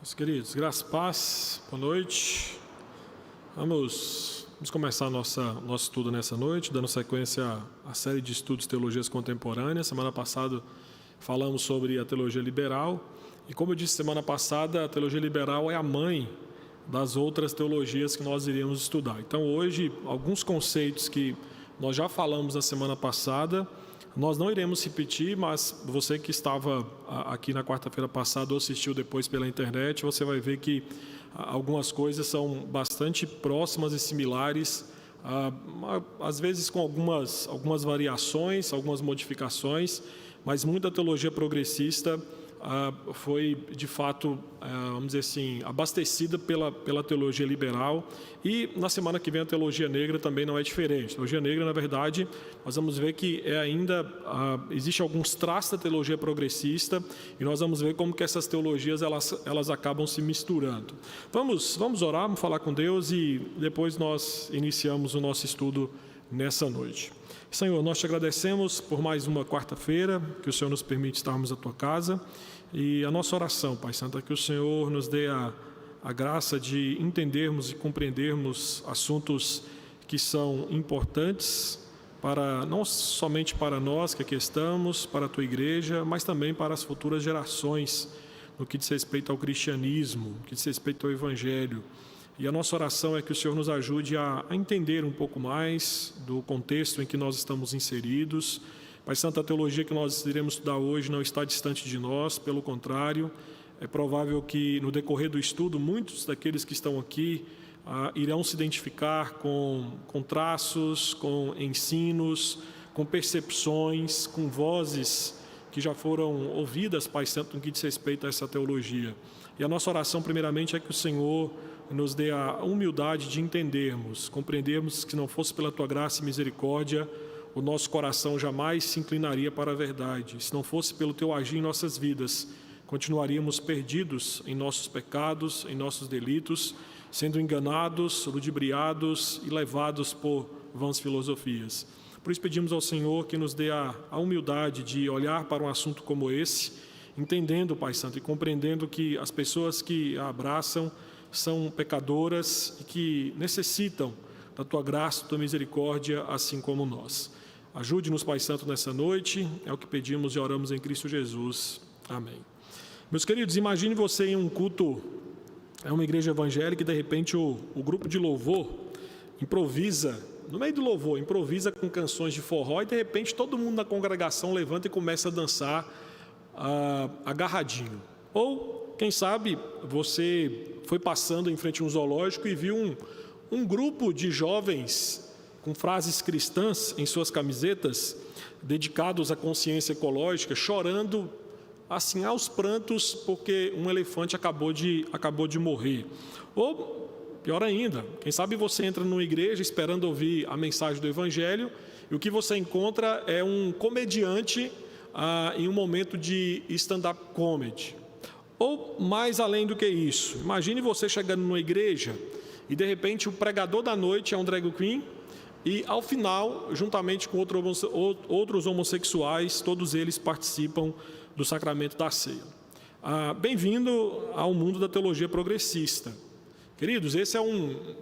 Meus queridos, graça e paz, boa noite. Vamos começar nosso estudo nessa noite, dando sequência à série de estudos de teologias contemporâneas. Semana passada falamos sobre a teologia liberal, e como eu disse semana passada, a teologia liberal é a mãe das outras teologias que nós iríamos estudar. Então hoje, alguns conceitos que nós já falamos na semana passada, nós não iremos repetir, mas você que estava aqui na quarta-feira passada ou assistiu depois pela internet, você vai ver que algumas coisas são bastante próximas e similares, às vezes com algumas variações, algumas modificações, mas muita teologia progressista foi, de fato, vamos dizer assim, abastecida pela teologia liberal, e na semana que vem a teologia negra também não é diferente. A teologia negra, na verdade, nós vamos ver que existe alguns traços da teologia progressista, e nós vamos ver como que essas teologias elas acabam se misturando. Vamos orar, vamos falar com Deus, e depois nós iniciamos o nosso estudo nessa noite. Senhor, nós te agradecemos por mais uma quarta-feira, que o Senhor nos permite estarmos na tua casa, e a nossa oração, Pai Santo, é que o Senhor nos dê a graça de entendermos e compreendermos assuntos que são importantes, não somente para nós que aqui estamos, para a tua igreja, mas também para as futuras gerações, no que diz respeito ao cristianismo, no que diz respeito ao evangelho. E a nossa oração é que o Senhor nos ajude a entender um pouco mais do contexto em que nós estamos inseridos. Pai Santo, a teologia que nós iremos estudar hoje não está distante de nós, pelo contrário, é provável que no decorrer do estudo, muitos daqueles que estão aqui irão se identificar com traços, com ensinos, com percepções, com vozes que já foram ouvidas, Pai Santo, no que diz respeito a essa teologia. E a nossa oração, primeiramente, é que o Senhor nos dê a humildade de entendermos, compreendermos que se não fosse pela tua graça e misericórdia, o nosso coração jamais se inclinaria para a verdade. Se não fosse pelo teu agir em nossas vidas, continuaríamos perdidos em nossos pecados, em nossos delitos, sendo enganados, ludibriados e levados por vãs filosofias. Por isso pedimos ao Senhor que nos dê a humildade de olhar para um assunto como esse, entendendo, Pai Santo, e compreendendo que as pessoas que a abraçam são pecadoras e que necessitam da tua graça, da tua misericórdia, assim como nós. Ajude-nos, Pai Santo, nessa noite, é o que pedimos e oramos em Cristo Jesus. Amém. Meus queridos, imagine você em um culto, uma igreja evangélica, e de repente o grupo de louvor improvisa, no meio do louvor, improvisa com canções de forró, e de repente todo mundo na congregação levanta e começa a dançar agarradinho. Ou, quem sabe, você foi passando em frente a um zoológico e viu um grupo de jovens com frases cristãs em suas camisetas, dedicados à consciência ecológica, chorando assim aos prantos porque um elefante acabou de morrer. Ou, pior ainda, quem sabe você entra numa igreja esperando ouvir a mensagem do evangelho, e o que você encontra é um comediante em um momento de stand-up comedy. Ou mais além do que isso, imagine você chegando numa igreja e de repente o pregador da noite é um drag queen, e ao final, juntamente com outros homossexuais, todos eles participam do sacramento da ceia. Bem-vindo ao mundo da teologia progressista. Queridos,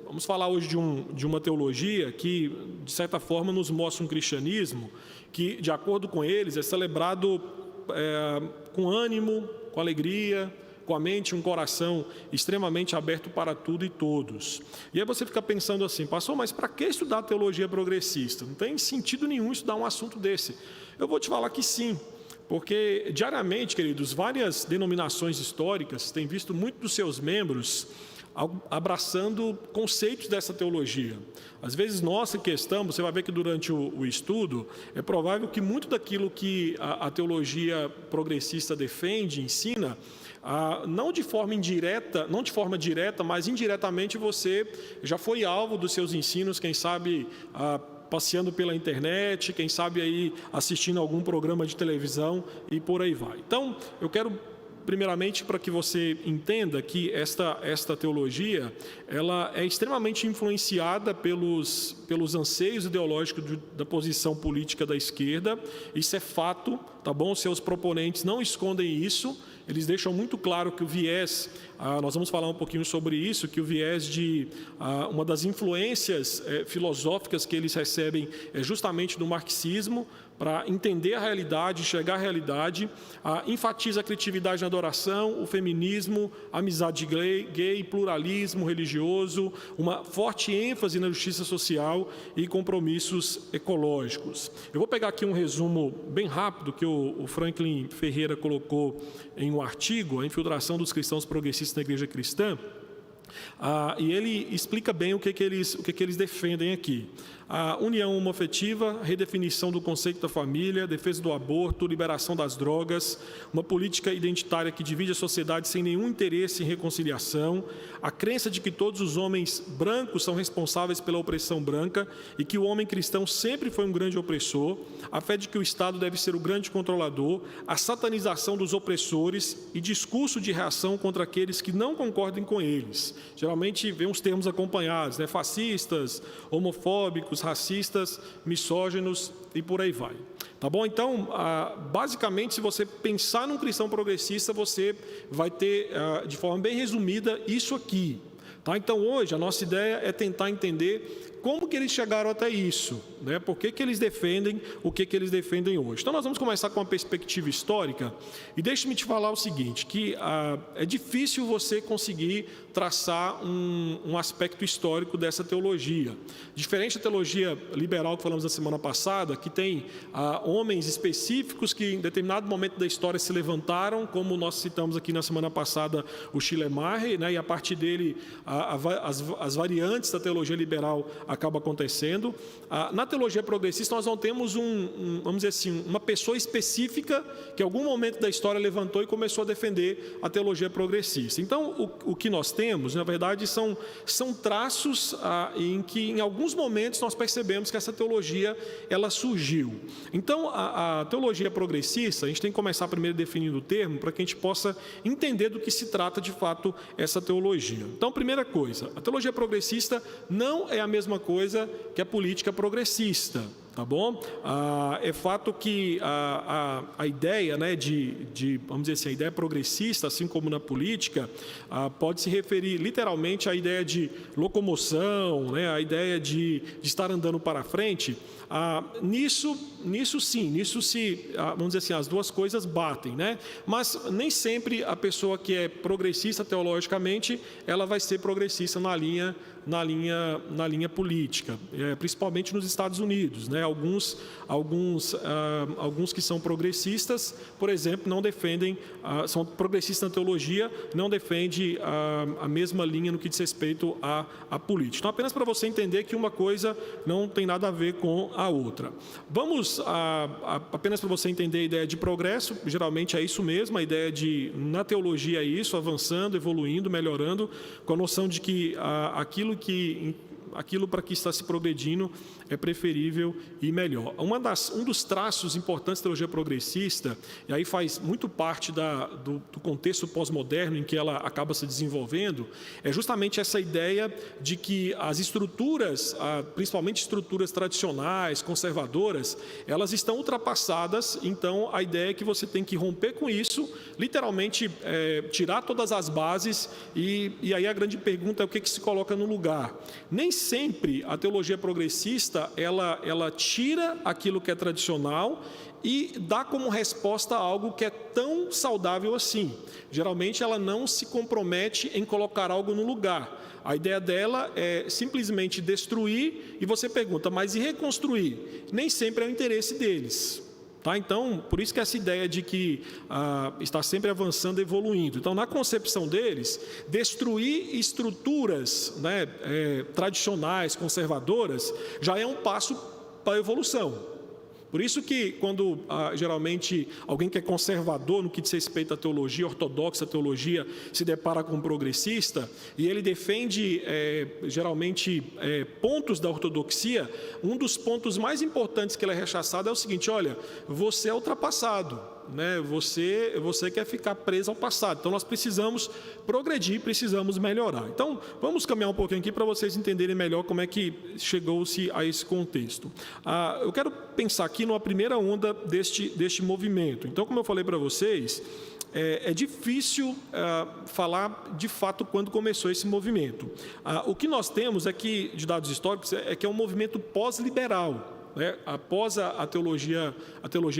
vamos falar hoje de uma teologia que, de certa forma, nos mostra um cristianismo que, de acordo com eles, é celebrado com ânimo, com alegria, com a mente e um coração extremamente aberto para tudo e todos. E aí você fica pensando assim, pastor, mas para que estudar teologia progressista? Não tem sentido nenhum estudar um assunto desse. Eu vou te falar que sim, porque diariamente, queridos, várias denominações históricas têm visto muitos dos seus membros abraçando conceitos dessa teologia. Às vezes nós que estamos, você vai ver que durante o estudo, é provável que muito daquilo que a teologia progressista defende, ensina, não de forma direta, mas indiretamente você já foi alvo dos seus ensinos, quem sabe passeando pela internet, quem sabe aí assistindo algum programa de televisão e por aí vai. Então, eu quero primeiramente para que você entenda que esta teologia ela é extremamente influenciada pelos anseios ideológicos da posição política da esquerda. Isso é fato, tá bom? Seus proponentes não escondem isso, eles deixam muito claro que o viés, nós vamos falar um pouquinho sobre isso, que o viés de uma das influências filosóficas que eles recebem é justamente do marxismo, para entender a realidade, enxergar a realidade, enfatiza a criatividade na adoração, o feminismo, a amizade gay, pluralismo religioso, uma forte ênfase na justiça social e compromissos ecológicos. Eu vou pegar aqui um resumo bem rápido que o Franklin Ferreira colocou em um artigo, A Infiltração dos Cristãos Progressistas na Igreja Cristã, e ele explica bem o que eles defendem aqui. A união homoafetiva, redefinição do conceito da família, defesa do aborto, liberação das drogas, uma política identitária que divide a sociedade sem nenhum interesse em reconciliação, a crença de que todos os homens brancos são responsáveis pela opressão branca e que o homem cristão sempre foi um grande opressor, a fé de que o Estado deve ser o grande controlador, a satanização dos opressores e discurso de reação contra aqueles que não concordem com eles. Geralmente vem uns termos acompanhados, né? Fascistas, homofóbicos, racistas, misóginos e por aí vai. Tá bom? Então, basicamente, se você pensar num cristão progressista, você vai ter, de forma bem resumida, isso aqui. Tá? Então, hoje, a nossa ideia é tentar entender como que eles chegaram até isso, né? Por que eles defendem o que eles defendem hoje. Então, nós vamos começar com uma perspectiva histórica e deixe-me te falar o seguinte, que é difícil você conseguir traçar um aspecto histórico dessa teologia. Diferente da teologia liberal que falamos na semana passada, que tem homens específicos que em determinado momento da história se levantaram, como nós citamos aqui na semana passada o Schleiermacher, né? E a partir dele as variantes da teologia liberal acaba acontecendo. Na teologia progressista nós não temos vamos dizer assim, uma pessoa específica que em algum momento da história levantou e começou a defender a teologia progressista. Então o que nós temos, na verdade, são traços em que em alguns momentos nós percebemos que essa teologia ela surgiu. Então a teologia progressista, a gente tem que começar primeiro definindo o termo para que a gente possa entender do que se trata de fato essa teologia. Então, primeira coisa, a teologia progressista não é a mesma coisa que a política progressista, tá bom? É fato que a ideia, né, vamos dizer assim, a ideia progressista, assim como na política, pode se referir literalmente à ideia de locomoção, né, à ideia de estar andando para frente. Nisso vamos dizer assim, as duas coisas batem, né? Mas nem sempre a pessoa que é progressista teologicamente, ela vai ser progressista na linha política, principalmente nos Estados Unidos, né? Alguns que são progressistas, por exemplo, não defendem, são progressistas na teologia, não defendem a mesma linha no que diz respeito à política. Então, apenas para você entender que uma coisa não tem nada a ver com a outra. Vamos, apenas para você entender a ideia de progresso, geralmente é isso mesmo, a ideia na teologia é isso, avançando, evoluindo, melhorando, com a noção de que aquilo para que está se progredindo é preferível e melhor. Um dos traços importantes da teologia progressista, e aí faz muito parte do contexto pós-moderno em que ela acaba se desenvolvendo, é justamente essa ideia de que as estruturas, principalmente estruturas tradicionais, conservadoras, elas estão ultrapassadas, então a ideia é que você tem que romper com isso, literalmente tirar todas as bases, e aí a grande pergunta é o que se coloca no lugar. Nem sempre a teologia progressista ela tira aquilo que é tradicional e dá como resposta a algo que é tão saudável assim. Geralmente ela não se compromete em colocar algo no lugar. A ideia dela é simplesmente destruir, e você pergunta, mas e reconstruir? Nem sempre é o interesse deles. Tá? Então, por isso que essa ideia de que está sempre avançando, evoluindo. Então, na concepção deles, destruir estruturas, né, tradicionais, conservadoras, já é um passo para a evolução. Por isso que quando geralmente alguém que é conservador no que diz respeito à teologia ortodoxa, a teologia, se depara com um progressista e ele defende geralmente pontos da ortodoxia, um dos pontos mais importantes que ele é rechaçado é o seguinte: olha, você é ultrapassado. Né? Você quer ficar preso ao passado. Então nós precisamos progredir, precisamos melhorar. Então vamos caminhar um pouquinho aqui para vocês entenderem melhor como é que chegou-se a esse contexto. Eu quero pensar aqui numa primeira onda deste movimento. Então, como eu falei para vocês, é difícil falar de fato quando começou esse movimento. O que nós temos aqui de dados históricos é que é um movimento pós-liberal. Após a teologia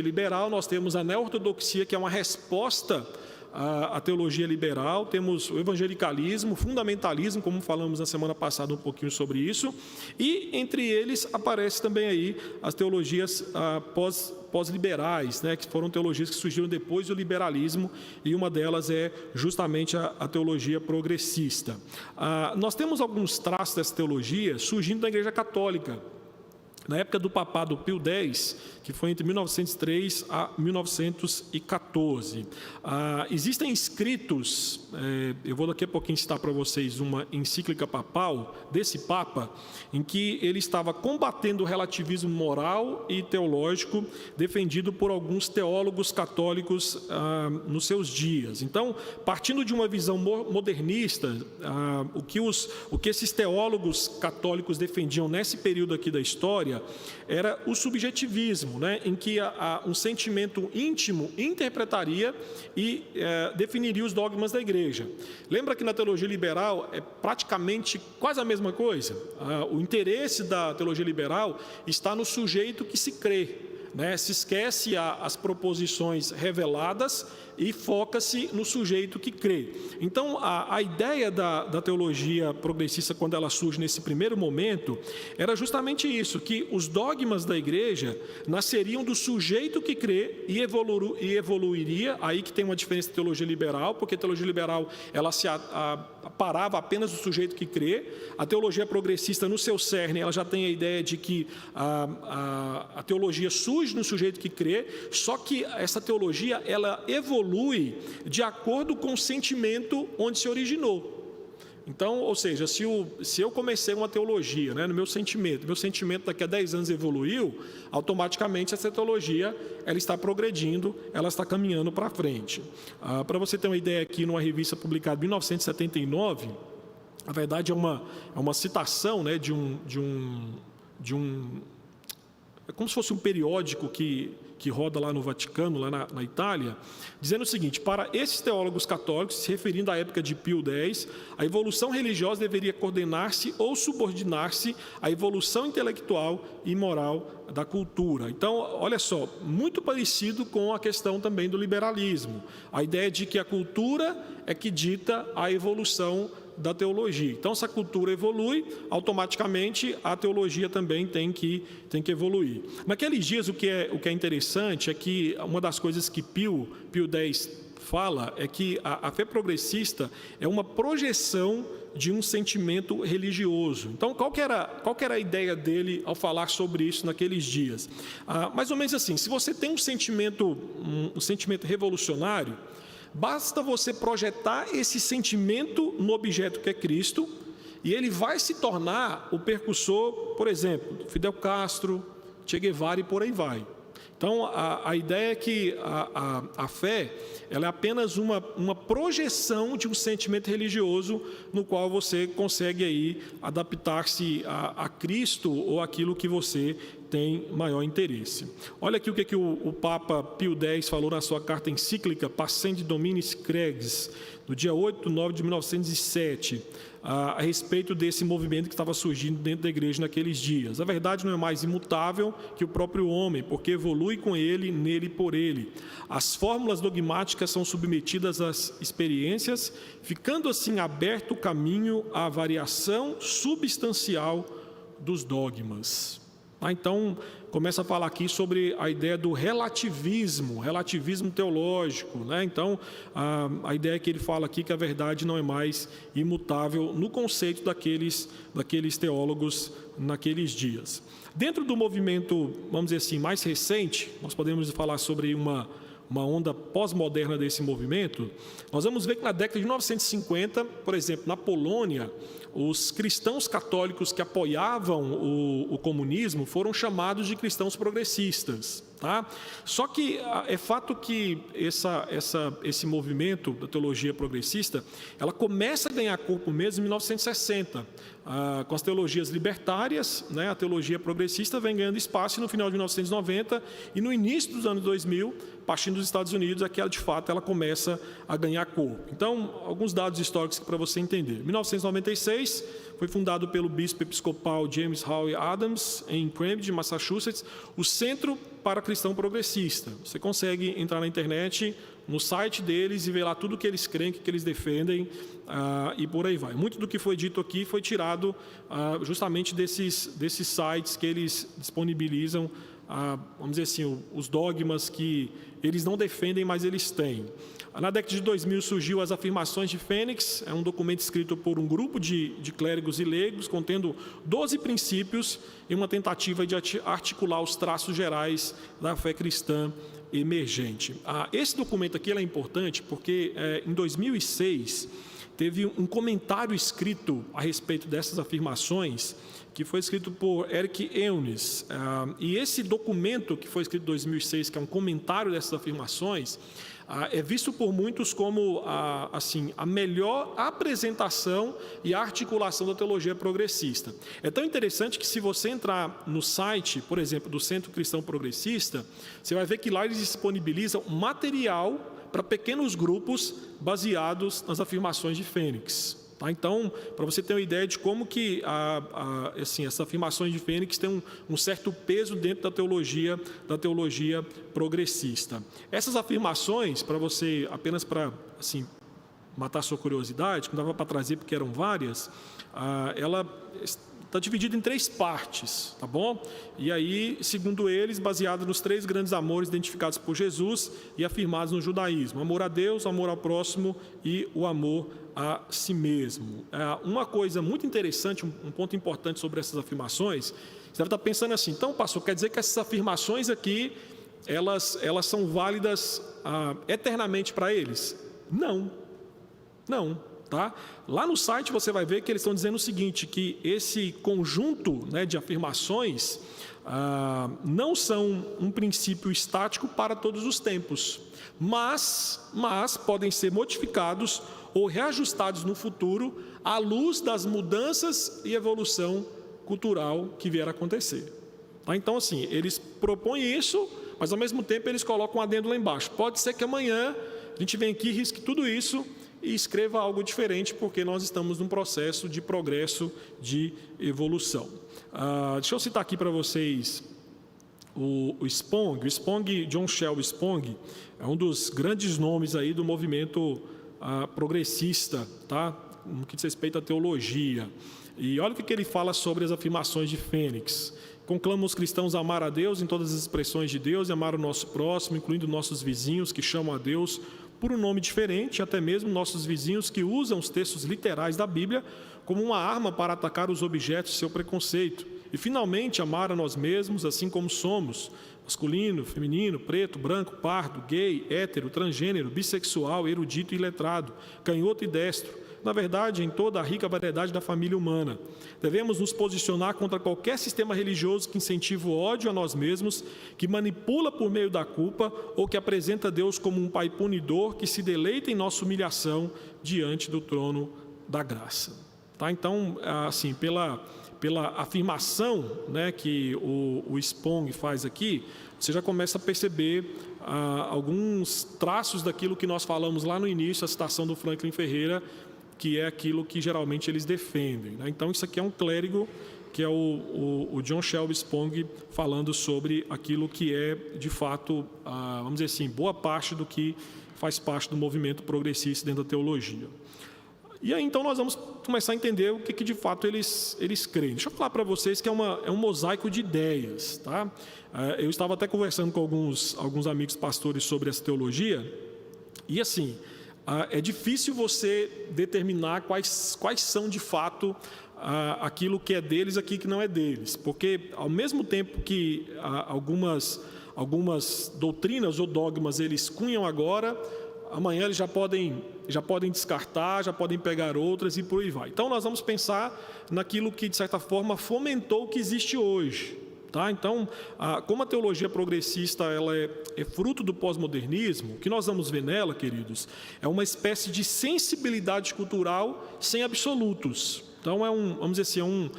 liberal, nós temos a neo-ortodoxia, que é uma resposta à teologia liberal, temos o evangelicalismo, o fundamentalismo, como falamos na semana passada um pouquinho sobre isso, e entre eles aparece também aí as teologias pós-liberais, que foram teologias que surgiram depois do liberalismo, e uma delas é justamente a teologia progressista. Nós temos alguns traços dessa teologia surgindo da Igreja Católica. Na época do papado Pio X, que foi entre 1903 a 1914. Existem escritos, eu vou daqui a pouquinho citar para vocês uma encíclica papal desse Papa, em que ele estava combatendo o relativismo moral e teológico defendido por alguns teólogos católicos nos seus dias. Então, partindo de uma visão modernista, o que esses teólogos católicos defendiam nesse período aqui da história era o subjetivismo, em que um sentimento íntimo interpretaria e definiria os dogmas da igreja. Lembra que na teologia liberal é praticamente quase a mesma coisa? O interesse da teologia liberal está no sujeito que se crê. Se esquece as proposições reveladas e foca-se no sujeito que crê. Então, a ideia da teologia progressista, quando ela surge nesse primeiro momento, era justamente isso, que os dogmas da igreja nasceriam do sujeito que crê e evoluiria, aí que tem uma diferença da teologia liberal, porque a teologia liberal ela se parava apenas do sujeito que crê. A teologia progressista, no seu cerne, ela já tem a ideia de que a teologia surge no sujeito que crê, só que essa teologia ela evolui de acordo com o sentimento onde se originou. Então, ou seja, se eu comecei uma teologia no meu sentimento daqui a 10 anos evoluiu, automaticamente essa teologia ela está progredindo, ela está caminhando para frente. Para você ter uma ideia aqui, numa revista publicada em 1979, na verdade é uma citação de um é como se fosse um periódico que roda lá no Vaticano, lá na Itália, dizendo o seguinte: para esses teólogos católicos, se referindo à época de Pio X, a evolução religiosa deveria coordenar-se ou subordinar-se à evolução intelectual e moral da cultura. Então, olha só, muito parecido com a questão também do liberalismo. A ideia de que a cultura é que dita a evolução da teologia. Então, se a cultura evolui, automaticamente a teologia também tem que evoluir. Naqueles dias, o que é interessante é que uma das coisas que Pio X fala é que a fé progressista é uma projeção de um sentimento religioso. Então, qual que era a ideia dele ao falar sobre isso naqueles dias? Mais ou menos assim, se você tem um sentimento revolucionário, basta você projetar esse sentimento no objeto que é Cristo, e ele vai se tornar o percussor, por exemplo, Fidel Castro, Che Guevara e por aí vai. Então, a ideia é que a fé ela é apenas uma projeção de um sentimento religioso no qual você consegue aí adaptar-se a Cristo ou aquilo que você tem maior interesse. Olha aqui o que o Papa Pio X falou na sua carta encíclica Pascendi Dominis Creges, no dia 8 de 9 de 1907, a respeito desse movimento que estava surgindo dentro da igreja naqueles dias. A verdade não é mais imutável que o próprio homem, porque evolui com ele, nele e por ele. As fórmulas dogmáticas são submetidas às experiências, ficando assim aberto o caminho à variação substancial dos dogmas. Então, começa a falar aqui sobre a ideia do relativismo teológico. Então, a ideia que ele fala aqui que a verdade não é mais imutável no conceito daqueles teólogos naqueles dias. Dentro do movimento, vamos dizer assim, mais recente, nós podemos falar sobre uma onda pós-moderna desse movimento. Nós vamos ver que na década de 1950, por exemplo, na Polônia, os cristãos católicos que apoiavam o comunismo foram chamados de cristãos progressistas. Só que é fato que esse movimento da teologia progressista, ela começa a ganhar corpo mesmo em 1960, com as teologias libertárias, a teologia progressista vem ganhando espaço no final de 1990 e no início dos anos 2000, partindo dos Estados Unidos é que de fato ela começa a ganhar corpo. Então, alguns dados históricos para você entender. Em 1996, foi fundado pelo bispo episcopal James Howe Adams, em Cambridge, Massachusetts, o Centro para Cristão Progressista. Você consegue entrar na internet, no site deles, e ver lá tudo o que eles creem, o que eles defendem, e por aí vai. Muito do que foi dito aqui foi tirado justamente desses sites que eles disponibilizam, vamos dizer assim, os dogmas que eles não defendem, mas eles têm. Na década de 2000 surgiu as Afirmações de Fênix, é um documento escrito por um grupo de clérigos e leigos, contendo 12 princípios em uma tentativa de articular os traços gerais da fé cristã emergente. Esse documento aqui é importante porque em 2006 teve um comentário escrito a respeito dessas afirmações, que foi escrito por Eric Ewnes. E esse documento que foi escrito em 2006, que é um comentário dessas afirmações, é visto por muitos como a melhor apresentação e articulação da teologia progressista. É tão interessante que, se você entrar no site, por exemplo, do Centro Cristão Progressista, você vai ver que lá eles disponibilizam material para pequenos grupos baseados nas afirmações de Fênix. Então, para você ter uma ideia de como que essas afirmações de Fênix têm um certo peso dentro da teologia progressista. Essas afirmações, para você, apenas para matar sua curiosidade, que não dava para trazer porque eram várias, ela está dividida em 3 partes, tá bom? E aí, segundo eles, baseado nos 3 grandes amores identificados por Jesus e afirmados no judaísmo: amor a Deus, amor ao próximo e o amor a si mesmo. Uma coisa muito interessante, um ponto importante sobre essas afirmações, você deve estar pensando assim: então, pastor, quer dizer que essas afirmações aqui, elas são válidas eternamente para eles? Não. Tá? Lá no site você vai ver que eles estão dizendo o seguinte, que esse conjunto, né, de afirmações não são um princípio estático para todos os tempos, mas podem ser modificados ou reajustados no futuro à luz das mudanças e evolução cultural que vier a acontecer. Tá? Então, assim, eles propõem isso, mas ao mesmo tempo eles colocam um adendo lá embaixo. Pode ser que amanhã a gente venha aqui, risque tudo isso e escreva algo diferente, porque nós estamos num processo de progresso, de evolução. Deixa eu citar aqui para vocês o Spong, John Shelby Spong, é um dos grandes nomes aí do movimento progressista, tá? No que diz respeito à teologia. E olha o que ele fala sobre as afirmações de Fênix. Conclama os cristãos a amar a Deus em todas as expressões de Deus e amar o nosso próximo, incluindo nossos vizinhos que chamam a Deus por um nome diferente, até mesmo nossos vizinhos que usam os textos literais da Bíblia como uma arma para atacar os objetos de seu preconceito. E, finalmente, amar a nós mesmos assim como somos, masculino, feminino, preto, branco, pardo, gay, hétero, transgênero, bissexual, erudito e letrado, canhoto e destro, na verdade, em toda a rica variedade da família humana. Devemos nos posicionar contra qualquer sistema religioso que incentiva o ódio a nós mesmos, que manipula por meio da culpa ou que apresenta Deus como um pai punidor que se deleita em nossa humilhação diante do trono da graça. Tá? Então, assim, pela afirmação, né, que o Spong faz aqui, você já começa a perceber alguns traços daquilo que nós falamos lá no início, a citação do Franklin Ferreira, que é aquilo que geralmente eles defendem. Né? Então, isso aqui é um clérigo, que é o John Shelby Spong, falando sobre aquilo que é, de fato, vamos dizer assim, boa parte do que faz parte do movimento progressista dentro da teologia. E aí, então, nós vamos começar a entender o que de fato eles creem. Deixa eu falar para vocês que é um mosaico de ideias. Tá? Eu estava até conversando com alguns amigos pastores sobre essa teologia, e assim, é difícil você determinar quais são de fato aquilo que é deles, aquilo que não é deles, porque ao mesmo tempo que algumas doutrinas ou dogmas eles cunham agora, amanhã eles já podem descartar, já podem pegar outras e por aí vai. Então nós vamos pensar naquilo que de certa forma fomentou o que existe hoje. Tá? Então, como a teologia progressista ela é fruto do pós-modernismo, o que nós vamos ver nela, queridos, é uma espécie de sensibilidade cultural sem absolutos. Então, vamos dizer assim,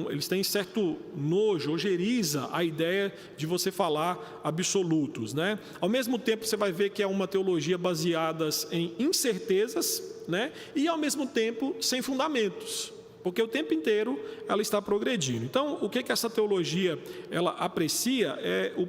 eles têm certo nojo, ojeriza a ideia de você falar absolutos, né? Ao mesmo tempo, você vai ver que é uma teologia baseada em incertezas, né? E, ao mesmo tempo, sem fundamentos, porque o tempo inteiro ela está progredindo. Então, o que essa teologia ela aprecia é o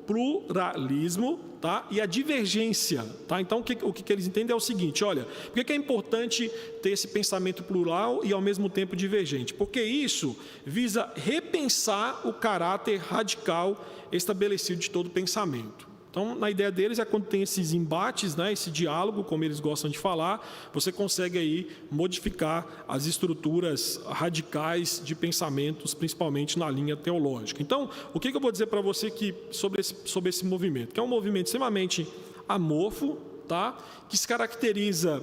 pluralismo, tá? E a divergência. Tá? Então, o que eles entendem é o seguinte, olha, por que é importante ter esse pensamento plural e, ao mesmo tempo, divergente? Porque isso visa repensar o caráter radical estabelecido de todo pensamento. Então, na ideia deles é quando tem esses embates, né, esse diálogo, como eles gostam de falar, você consegue aí modificar as estruturas radicais de pensamentos, principalmente na linha teológica. Então, o que eu vou dizer para você aqui sobre esse movimento? Que é um movimento extremamente amorfo, tá? Que se caracteriza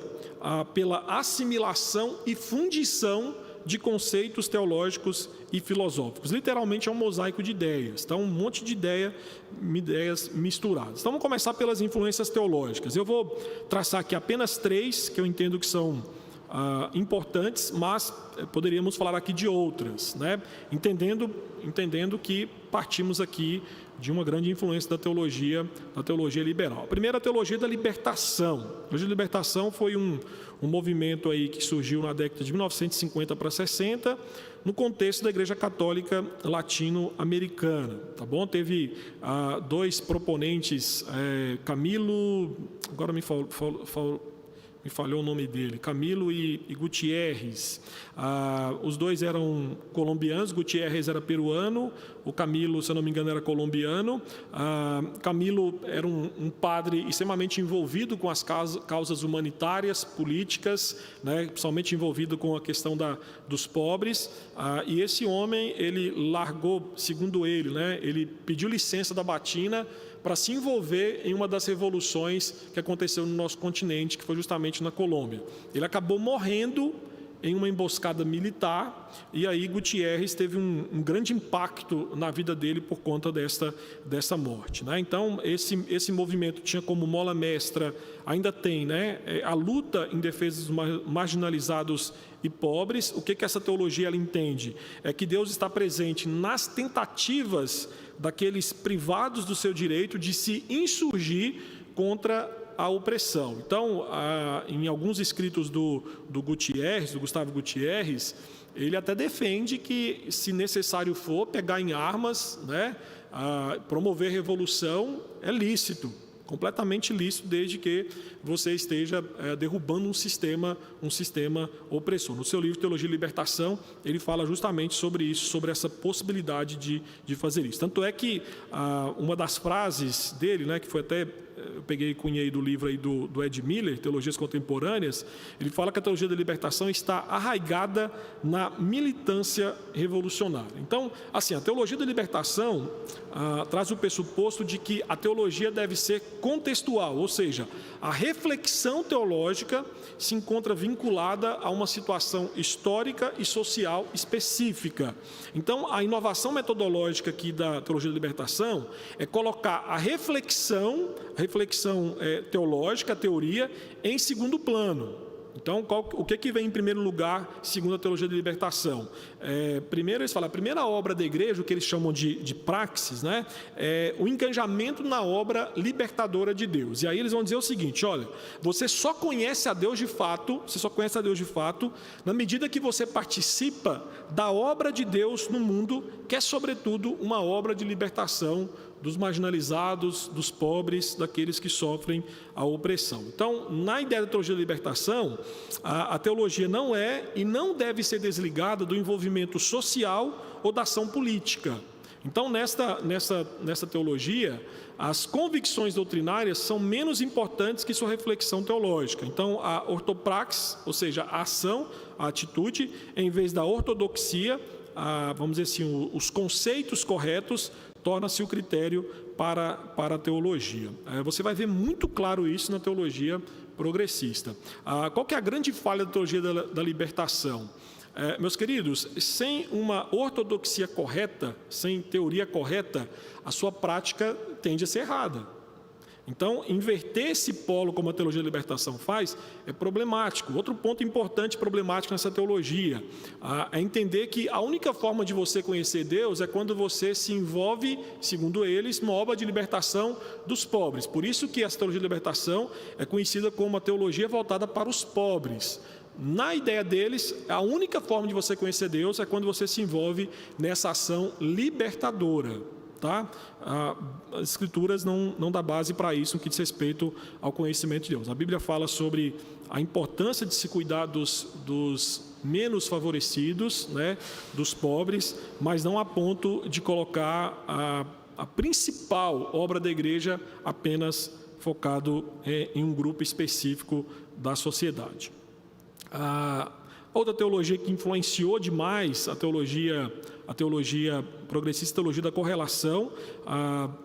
pela assimilação e fundição de conceitos teológicos e filosóficos. Literalmente é um mosaico de ideias, então um monte de ideias misturadas. Então vamos começar pelas influências teológicas. Eu vou traçar aqui apenas 3 que eu entendo que são importantes, mas poderíamos falar aqui de outras, né? Entendendo que partimos aqui de uma grande influência da teologia liberal. A primeira, a teologia da libertação. A teologia da libertação foi um movimento aí que surgiu na década de 1950 para 60, no contexto da Igreja Católica Latino-Americana, tá bom? Teve 2 proponentes, Camilo, agora me falhou o nome dele, Camilo e Gutierrez. Os 2 eram colombianos, Gutierrez era peruano, o Camilo, se eu não me engano, era colombiano. Camilo era um padre extremamente envolvido com as causas humanitárias, políticas, né, principalmente envolvido com a questão dos pobres. E esse homem, ele largou, segundo ele, né, ele pediu licença da batina para se envolver em uma das revoluções que aconteceu no nosso continente, que foi justamente na Colômbia. Ele acabou morrendo em uma emboscada militar, e aí Gutierrez teve um grande impacto na vida dele por conta dessa morte, né? Então, esse movimento tinha como mola mestra, ainda tem, né, a luta em defesa dos marginalizados e pobres. O que essa teologia ela entende? É que Deus está presente nas tentativas daqueles privados do seu direito de se insurgir contra a opressão. Então, em alguns escritos do Gustavo Gutierrez, ele até defende que, se necessário for, pegar em armas, né, promover revolução é lícito, completamente lícito, desde que você esteja derrubando um sistema opressor. No seu livro Teologia e Libertação, ele fala justamente sobre isso, sobre essa possibilidade de fazer isso. Tanto é que uma das frases dele, né, que foi até, eu peguei e cunhei do livro aí do Ed Miller, Teologias Contemporâneas, ele fala que a teologia da libertação está arraigada na militância revolucionária. Então, assim, a teologia da libertação traz o pressuposto de que a teologia deve ser contextual, ou seja, a reflexão teológica se encontra vinculada a uma situação histórica e social específica. Então, a inovação metodológica aqui da teologia da libertação é colocar a reflexão teológica, a teoria, em segundo plano. Então, o que vem em primeiro lugar, segundo a teologia da libertação? Primeiro, eles falam, a primeira obra da igreja, o que eles chamam de praxis, né, é o engajamento na obra libertadora de Deus. E aí eles vão dizer o seguinte, olha, você só conhece a Deus de fato, na medida que você participa da obra de Deus no mundo, que é, sobretudo, uma obra de libertação dos marginalizados, dos pobres, daqueles que sofrem a opressão. Então, na ideia da teologia da libertação, a teologia não é e não deve ser desligada do envolvimento social ou da ação política. Então, nessa teologia, as convicções doutrinárias são menos importantes que sua reflexão teológica. Então, a ortopraxis, ou seja, a ação, a atitude, em vez da ortodoxia, vamos dizer assim, os conceitos corretos, torna-se o critério para a teologia. Você vai ver muito claro isso na teologia progressista. Qual que é a grande falha da teologia da libertação? Meus queridos, sem uma ortodoxia correta, sem teoria correta, a sua prática tende a ser errada. Então, inverter esse polo, como a teologia da libertação faz, é problemático. Outro ponto importante problemático nessa teologia é entender que a única forma de você conhecer Deus é quando você se envolve, segundo eles, numa obra de libertação dos pobres. Por isso que essa teologia da libertação é conhecida como uma teologia voltada para os pobres. Na ideia deles, a única forma de você conhecer Deus é quando você se envolve nessa ação libertadora. Tá? As Escrituras não dá base para isso no que diz respeito ao conhecimento de Deus. A Bíblia fala sobre a importância de se cuidar dos menos favorecidos, né, dos pobres, mas não a ponto de colocar a principal obra da igreja apenas focado em um grupo específico da sociedade. Outra teologia que influenciou demais a teologia progressista, a teologia da correlação.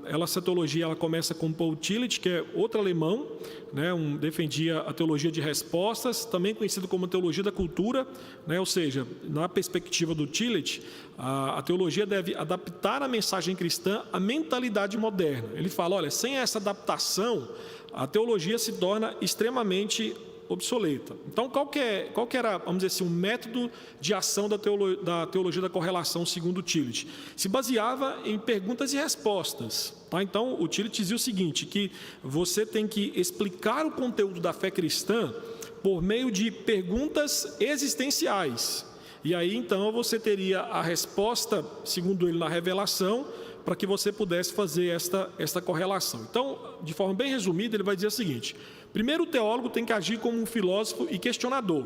Essa teologia ela começa com Paul Tillich, que é outro alemão, né, defendia a teologia de respostas, também conhecido como teologia da cultura, né, ou seja, na perspectiva do Tillich, a teologia deve adaptar a mensagem cristã à mentalidade moderna. Ele fala, olha, sem essa adaptação, a teologia se torna extremamente obsoleta. Então, qual que era, vamos dizer assim, um método de ação da teologia da correlação segundo Tillich? Se baseava em perguntas e respostas. Tá? Então, o Tillich dizia o seguinte, que você tem que explicar o conteúdo da fé cristã por meio de perguntas existenciais. E aí, então, você teria a resposta, segundo ele, na revelação, para que você pudesse fazer esta correlação. Então, de forma bem resumida, ele vai dizer o seguinte: primeiro, o teólogo tem que agir como um filósofo e questionador.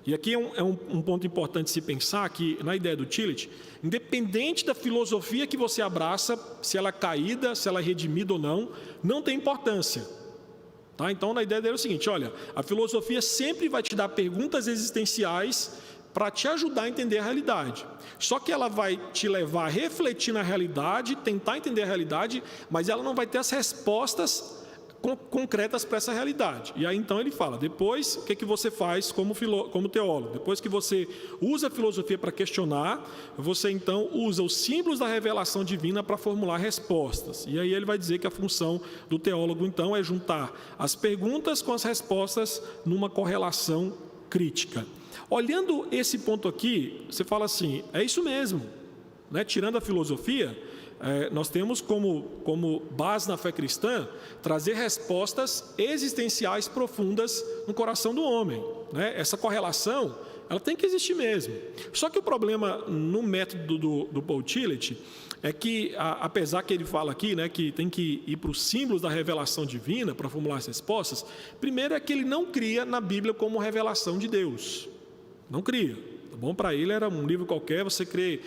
E aqui é um ponto importante se pensar que, na ideia do Tillich, independente da filosofia que você abraça, se ela é caída, se ela é redimida ou não tem importância. Tá? Então, na ideia dele é o seguinte, olha, a filosofia sempre vai te dar perguntas existenciais para te ajudar a entender a realidade. Só que ela vai te levar a refletir na realidade, tentar entender a realidade, mas ela não vai ter as respostas concretas para essa realidade. E aí então ele fala, depois o que você faz como teólogo? Depois que você usa a filosofia para questionar, você então usa os símbolos da revelação divina para formular respostas. E aí ele vai dizer que a função do teólogo então é juntar as perguntas com as respostas numa correlação crítica. Olhando esse ponto aqui, você fala assim, é isso mesmo, né? Tirando a filosofia, nós temos como base na fé cristã trazer respostas existenciais profundas no coração do homem, né? Essa correlação, ela tem que existir mesmo. Só que o problema no método do Paul Tillich é que, apesar que ele fala aqui, né, que tem que ir para os símbolos da revelação divina para formular as respostas, primeiro é que ele não cria na Bíblia como revelação de Deus. Não cria. Tá bom? Para ele era um livro qualquer, você crê,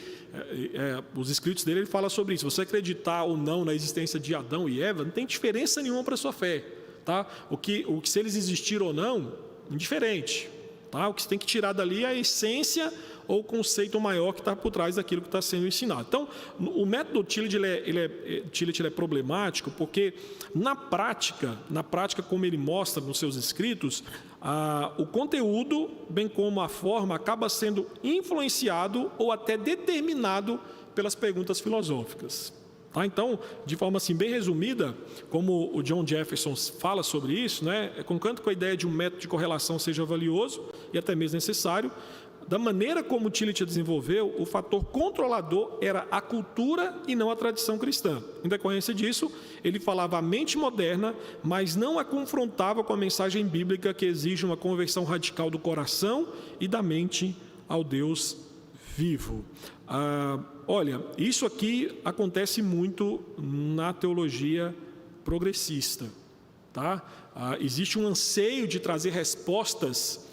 os escritos dele ele fala sobre isso. Você acreditar ou não na existência de Adão e Eva, não tem diferença nenhuma para a sua fé. Tá? O que se eles existiram ou não, indiferente. Tá? O que você tem que tirar dali é a essência ou o conceito maior que está por trás daquilo que está sendo ensinado. Então, o método Tillich ele é problemático porque, na prática, como ele mostra nos seus escritos, o conteúdo, bem como a forma, acaba sendo influenciado ou até determinado pelas perguntas filosóficas. Tá? Então, de forma assim, bem resumida, como o John Jefferson fala sobre isso, né, concordo com a ideia de um método de correlação seja valioso e até mesmo necessário, da maneira como Tillich desenvolveu, o fator controlador era a cultura e não a tradição cristã. Em decorrência disso, ele falava a mente moderna, mas não a confrontava com a mensagem bíblica que exige uma conversão radical do coração e da mente ao Deus vivo. Olha, isso aqui acontece muito na teologia progressista. Tá? Existe um anseio de trazer respostas,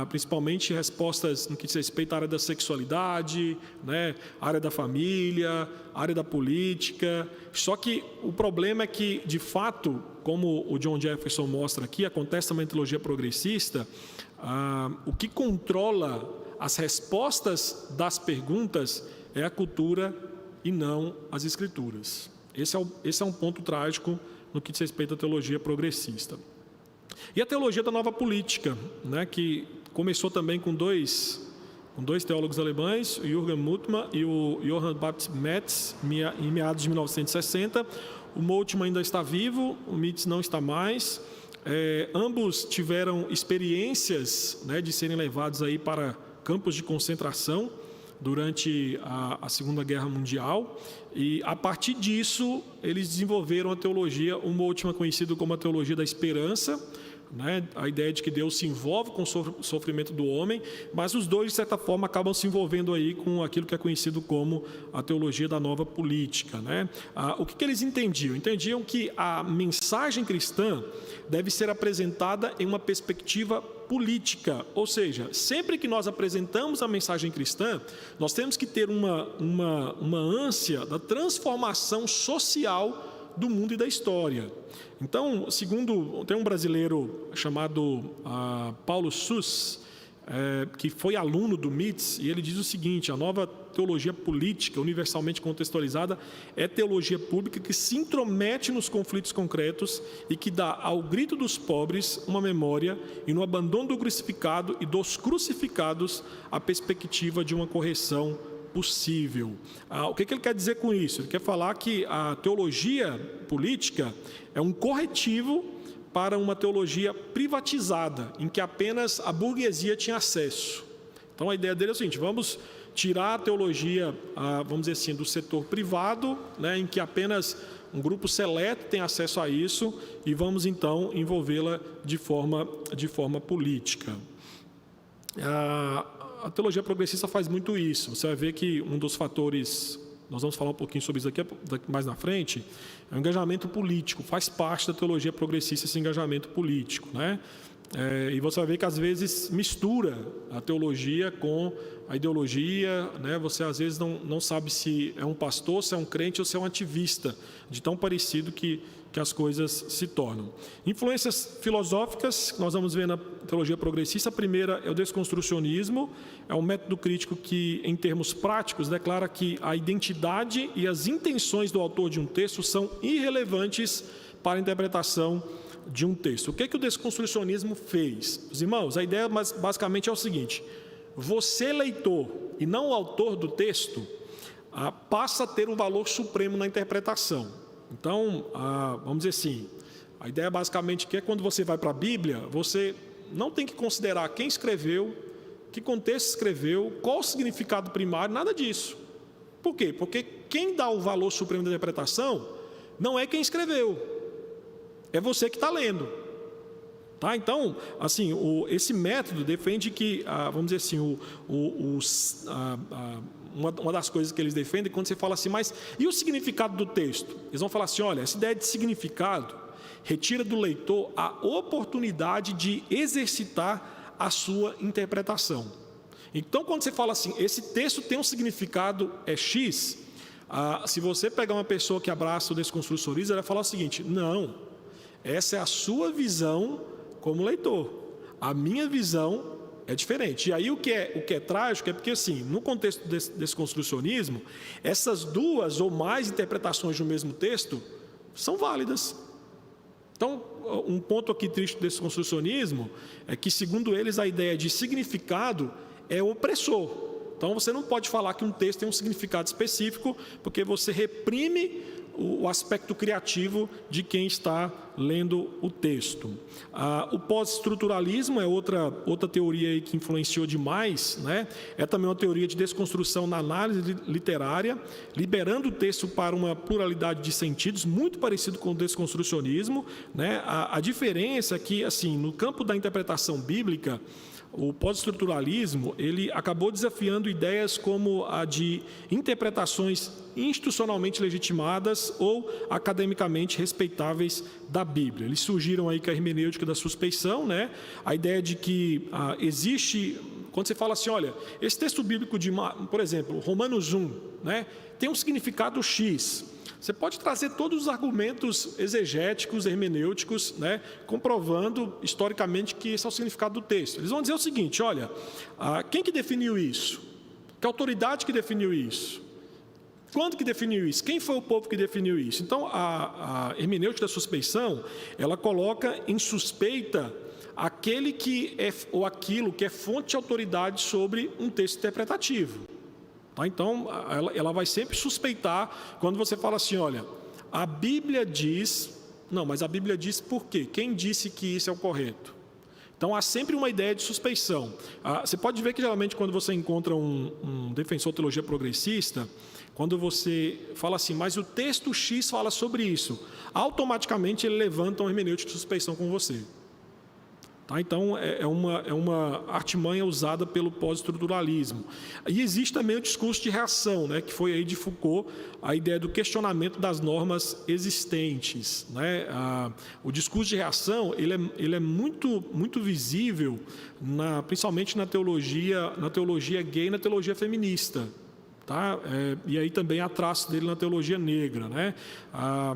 principalmente respostas no que diz respeito à área da sexualidade, né, área da família, área da política. Só que o problema é que, de fato, como o John Jefferson mostra aqui, acontece também na teologia progressista, o que controla as respostas das perguntas é a cultura e não as escrituras. Esse é um ponto trágico no que diz respeito à teologia progressista. E a teologia da nova política, né, que começou também com dois teólogos alemães, o Jürgen Moltmann e o Johann Baptist Metz, em meados de 1960. o Moltmann ainda está vivo, o Mitz não está mais. Ambos tiveram experiências, né, de serem levados aí para campos de concentração durante a Segunda Guerra Mundial, e a partir disso eles desenvolveram a teologia, o Moltmann conhecido como a teologia da esperança, né, a ideia de que Deus se envolve com o sofrimento do homem, mas os dois, de certa forma, acabam se envolvendo aí com aquilo que é conhecido como a teologia da nova política, né? O que eles entendiam? Entendiam que a mensagem cristã deve ser apresentada em uma perspectiva política, ou seja, sempre que nós apresentamos a mensagem cristã, nós temos que ter uma ânsia da transformação social do mundo e da história. Então, tem um brasileiro chamado Paulo Suss, que foi aluno do Mitz, e ele diz o seguinte: a nova teologia política, universalmente contextualizada, é teologia pública que se intromete nos conflitos concretos e que dá ao grito dos pobres uma memória e no abandono do crucificado e dos crucificados a perspectiva de uma correção possível. O que ele quer dizer com isso? Ele quer falar que a teologia política é um corretivo para uma teologia privatizada, em que apenas a burguesia tinha acesso. Então a ideia dele é o seguinte: vamos tirar a teologia, vamos dizer assim, do setor privado, né, em que apenas um grupo seleto tem acesso a isso, e vamos então envolvê-la de forma política. A teologia progressista faz muito isso. Você vai ver que um dos fatores, nós vamos falar um pouquinho sobre isso aqui mais na frente, é o engajamento político. Faz parte da teologia progressista esse engajamento político, né? E você vai ver que às vezes mistura a teologia com a ideologia, né? Você às vezes não sabe se é um pastor, se é um crente ou se é um ativista, de tão parecido que as coisas se tornam. Influências filosóficas que nós vamos ver na teologia progressista: a primeira é o desconstrucionismo, é um método crítico que, em termos práticos, declara que a identidade e as intenções do autor de um texto são irrelevantes para a interpretação de um texto. O que o desconstrucionismo fez? Os irmãos, a ideia basicamente é o seguinte: você, leitor, e não o autor do texto, passa a ter um valor supremo na interpretação. Então, vamos dizer assim, a ideia basicamente que é quando você vai para a Bíblia, você não tem que considerar quem escreveu, que contexto escreveu, qual o significado primário, nada disso. Por quê? Porque quem dá o valor supremo da interpretação não é quem escreveu, é você que está lendo. Tá? Então, assim, esse método defende que, vamos dizer assim, uma das coisas que eles defendem é quando você fala assim: mas e o significado do texto? Eles vão falar assim: olha, essa ideia de significado retira do leitor a oportunidade de exercitar a sua interpretação. Então, quando você fala assim, esse texto tem um significado X, se você pegar uma pessoa que abraça o desconstrucionismo, ela vai falar o seguinte: não, essa é a sua visão como leitor, a minha visão é diferente. E aí o que é trágico é porque, assim, no contexto desse construcionismo, essas duas ou mais interpretações do mesmo texto são válidas. Então, um ponto aqui triste desse construcionismo é que, segundo eles, a ideia de significado é opressor. Então, você não pode falar que um texto tem um significado específico, porque você reprime o aspecto criativo de quem está lendo o texto. O pós-estruturalismo é outra teoria aí que influenciou demais, né? É também uma teoria de desconstrução na análise literária, liberando o texto para uma pluralidade de sentidos, muito parecido com o desconstrucionismo, né? A diferença é que, assim, no campo da interpretação bíblica, o pós-estruturalismo, ele acabou desafiando ideias como a de interpretações institucionalmente legitimadas ou academicamente respeitáveis da Bíblia. Eles surgiram aí com a hermenêutica da suspeição, né? A ideia de que existe, quando você fala assim, olha, esse texto bíblico por exemplo, Romanos 1, né, tem um significado X. Você pode trazer todos os argumentos exegéticos, hermenêuticos, né, comprovando historicamente que esse é o significado do texto. Eles vão dizer o seguinte: olha, quem que definiu isso? Que autoridade que definiu isso? Quando que definiu isso? Quem foi o povo que definiu isso? Então, a hermenêutica da suspeição, ela coloca em suspeita aquele que é, ou aquilo que é fonte de autoridade sobre um texto interpretativo. Tá? Então, ela vai sempre suspeitar quando você fala assim, olha, a Bíblia diz... Não, mas a Bíblia diz por quê? Quem disse que isso é o correto? Então, há sempre uma ideia de suspeição. Você pode ver que, geralmente, quando você encontra um defensor de teologia progressista, quando você fala assim, mas o texto X fala sobre isso, automaticamente ele levanta uma hermenêutica de suspeição com você. Tá? Então, é uma artimanha usada pelo pós-estruturalismo. E existe também o discurso de reação, né, que foi aí de Foucault, a ideia do questionamento das normas existentes. Né? O discurso de reação ele é muito, muito visível, principalmente na teologia gay e na teologia feminista. Tá? E aí também há traços dele na teologia negra. Né?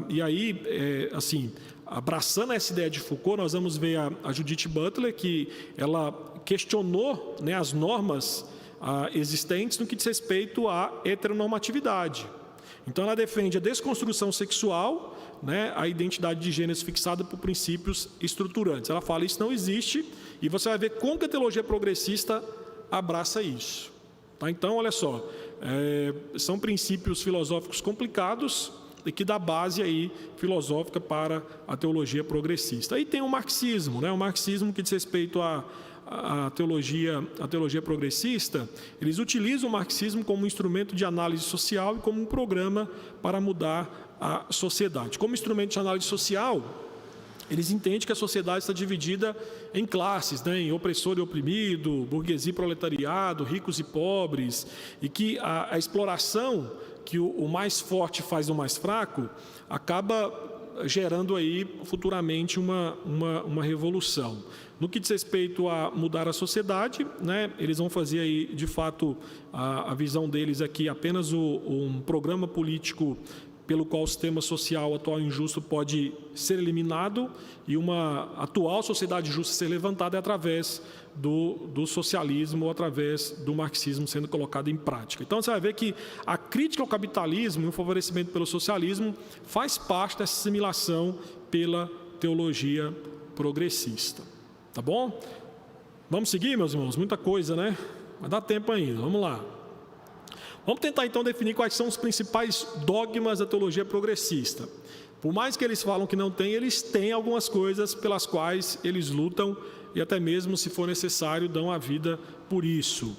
E aí, assim... Abraçando essa ideia de Foucault, nós vamos ver a Judith Butler, que ela questionou, né, as normas existentes no que diz respeito à heteronormatividade. Então, ela defende a desconstrução sexual, né, a identidade de gênero fixada por princípios estruturantes. Ela fala que isso não existe, e você vai ver como que a teologia progressista abraça isso. Tá? Então, olha só, são princípios filosóficos complicados, e que dá base aí filosófica para a teologia progressista. Aí tem o marxismo, né? O marxismo que diz respeito à teologia progressista, eles utilizam o marxismo como um instrumento de análise social e como um programa para mudar a sociedade. Como instrumento de análise social, eles entendem que a sociedade está dividida em classes, né? Em opressor e oprimido, burguesia e proletariado, ricos e pobres, e que a exploração que o mais forte faz do mais fraco, acaba gerando aí futuramente uma revolução. No que diz respeito a mudar a sociedade, né, eles vão fazer aí, de fato, a visão deles aqui apenas um programa político pelo qual o sistema social atual injusto pode ser eliminado e uma atual sociedade justa ser levantada através do socialismo ou através do marxismo sendo colocado em prática. Então, você vai ver que a crítica ao capitalismo e o favorecimento pelo socialismo faz parte dessa assimilação pela teologia progressista. Tá bom? Vamos seguir, meus irmãos? Muita coisa, né? Vai dar tempo ainda. Vamos lá. Vamos tentar, então, definir quais são os principais dogmas da teologia progressista. Por mais que eles falam que não tem, eles têm algumas coisas pelas quais eles lutam e até mesmo, se for necessário, dão a vida por isso.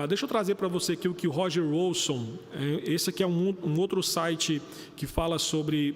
Deixa eu trazer para você aqui o que o Roger Olson, esse aqui é um outro site que fala sobre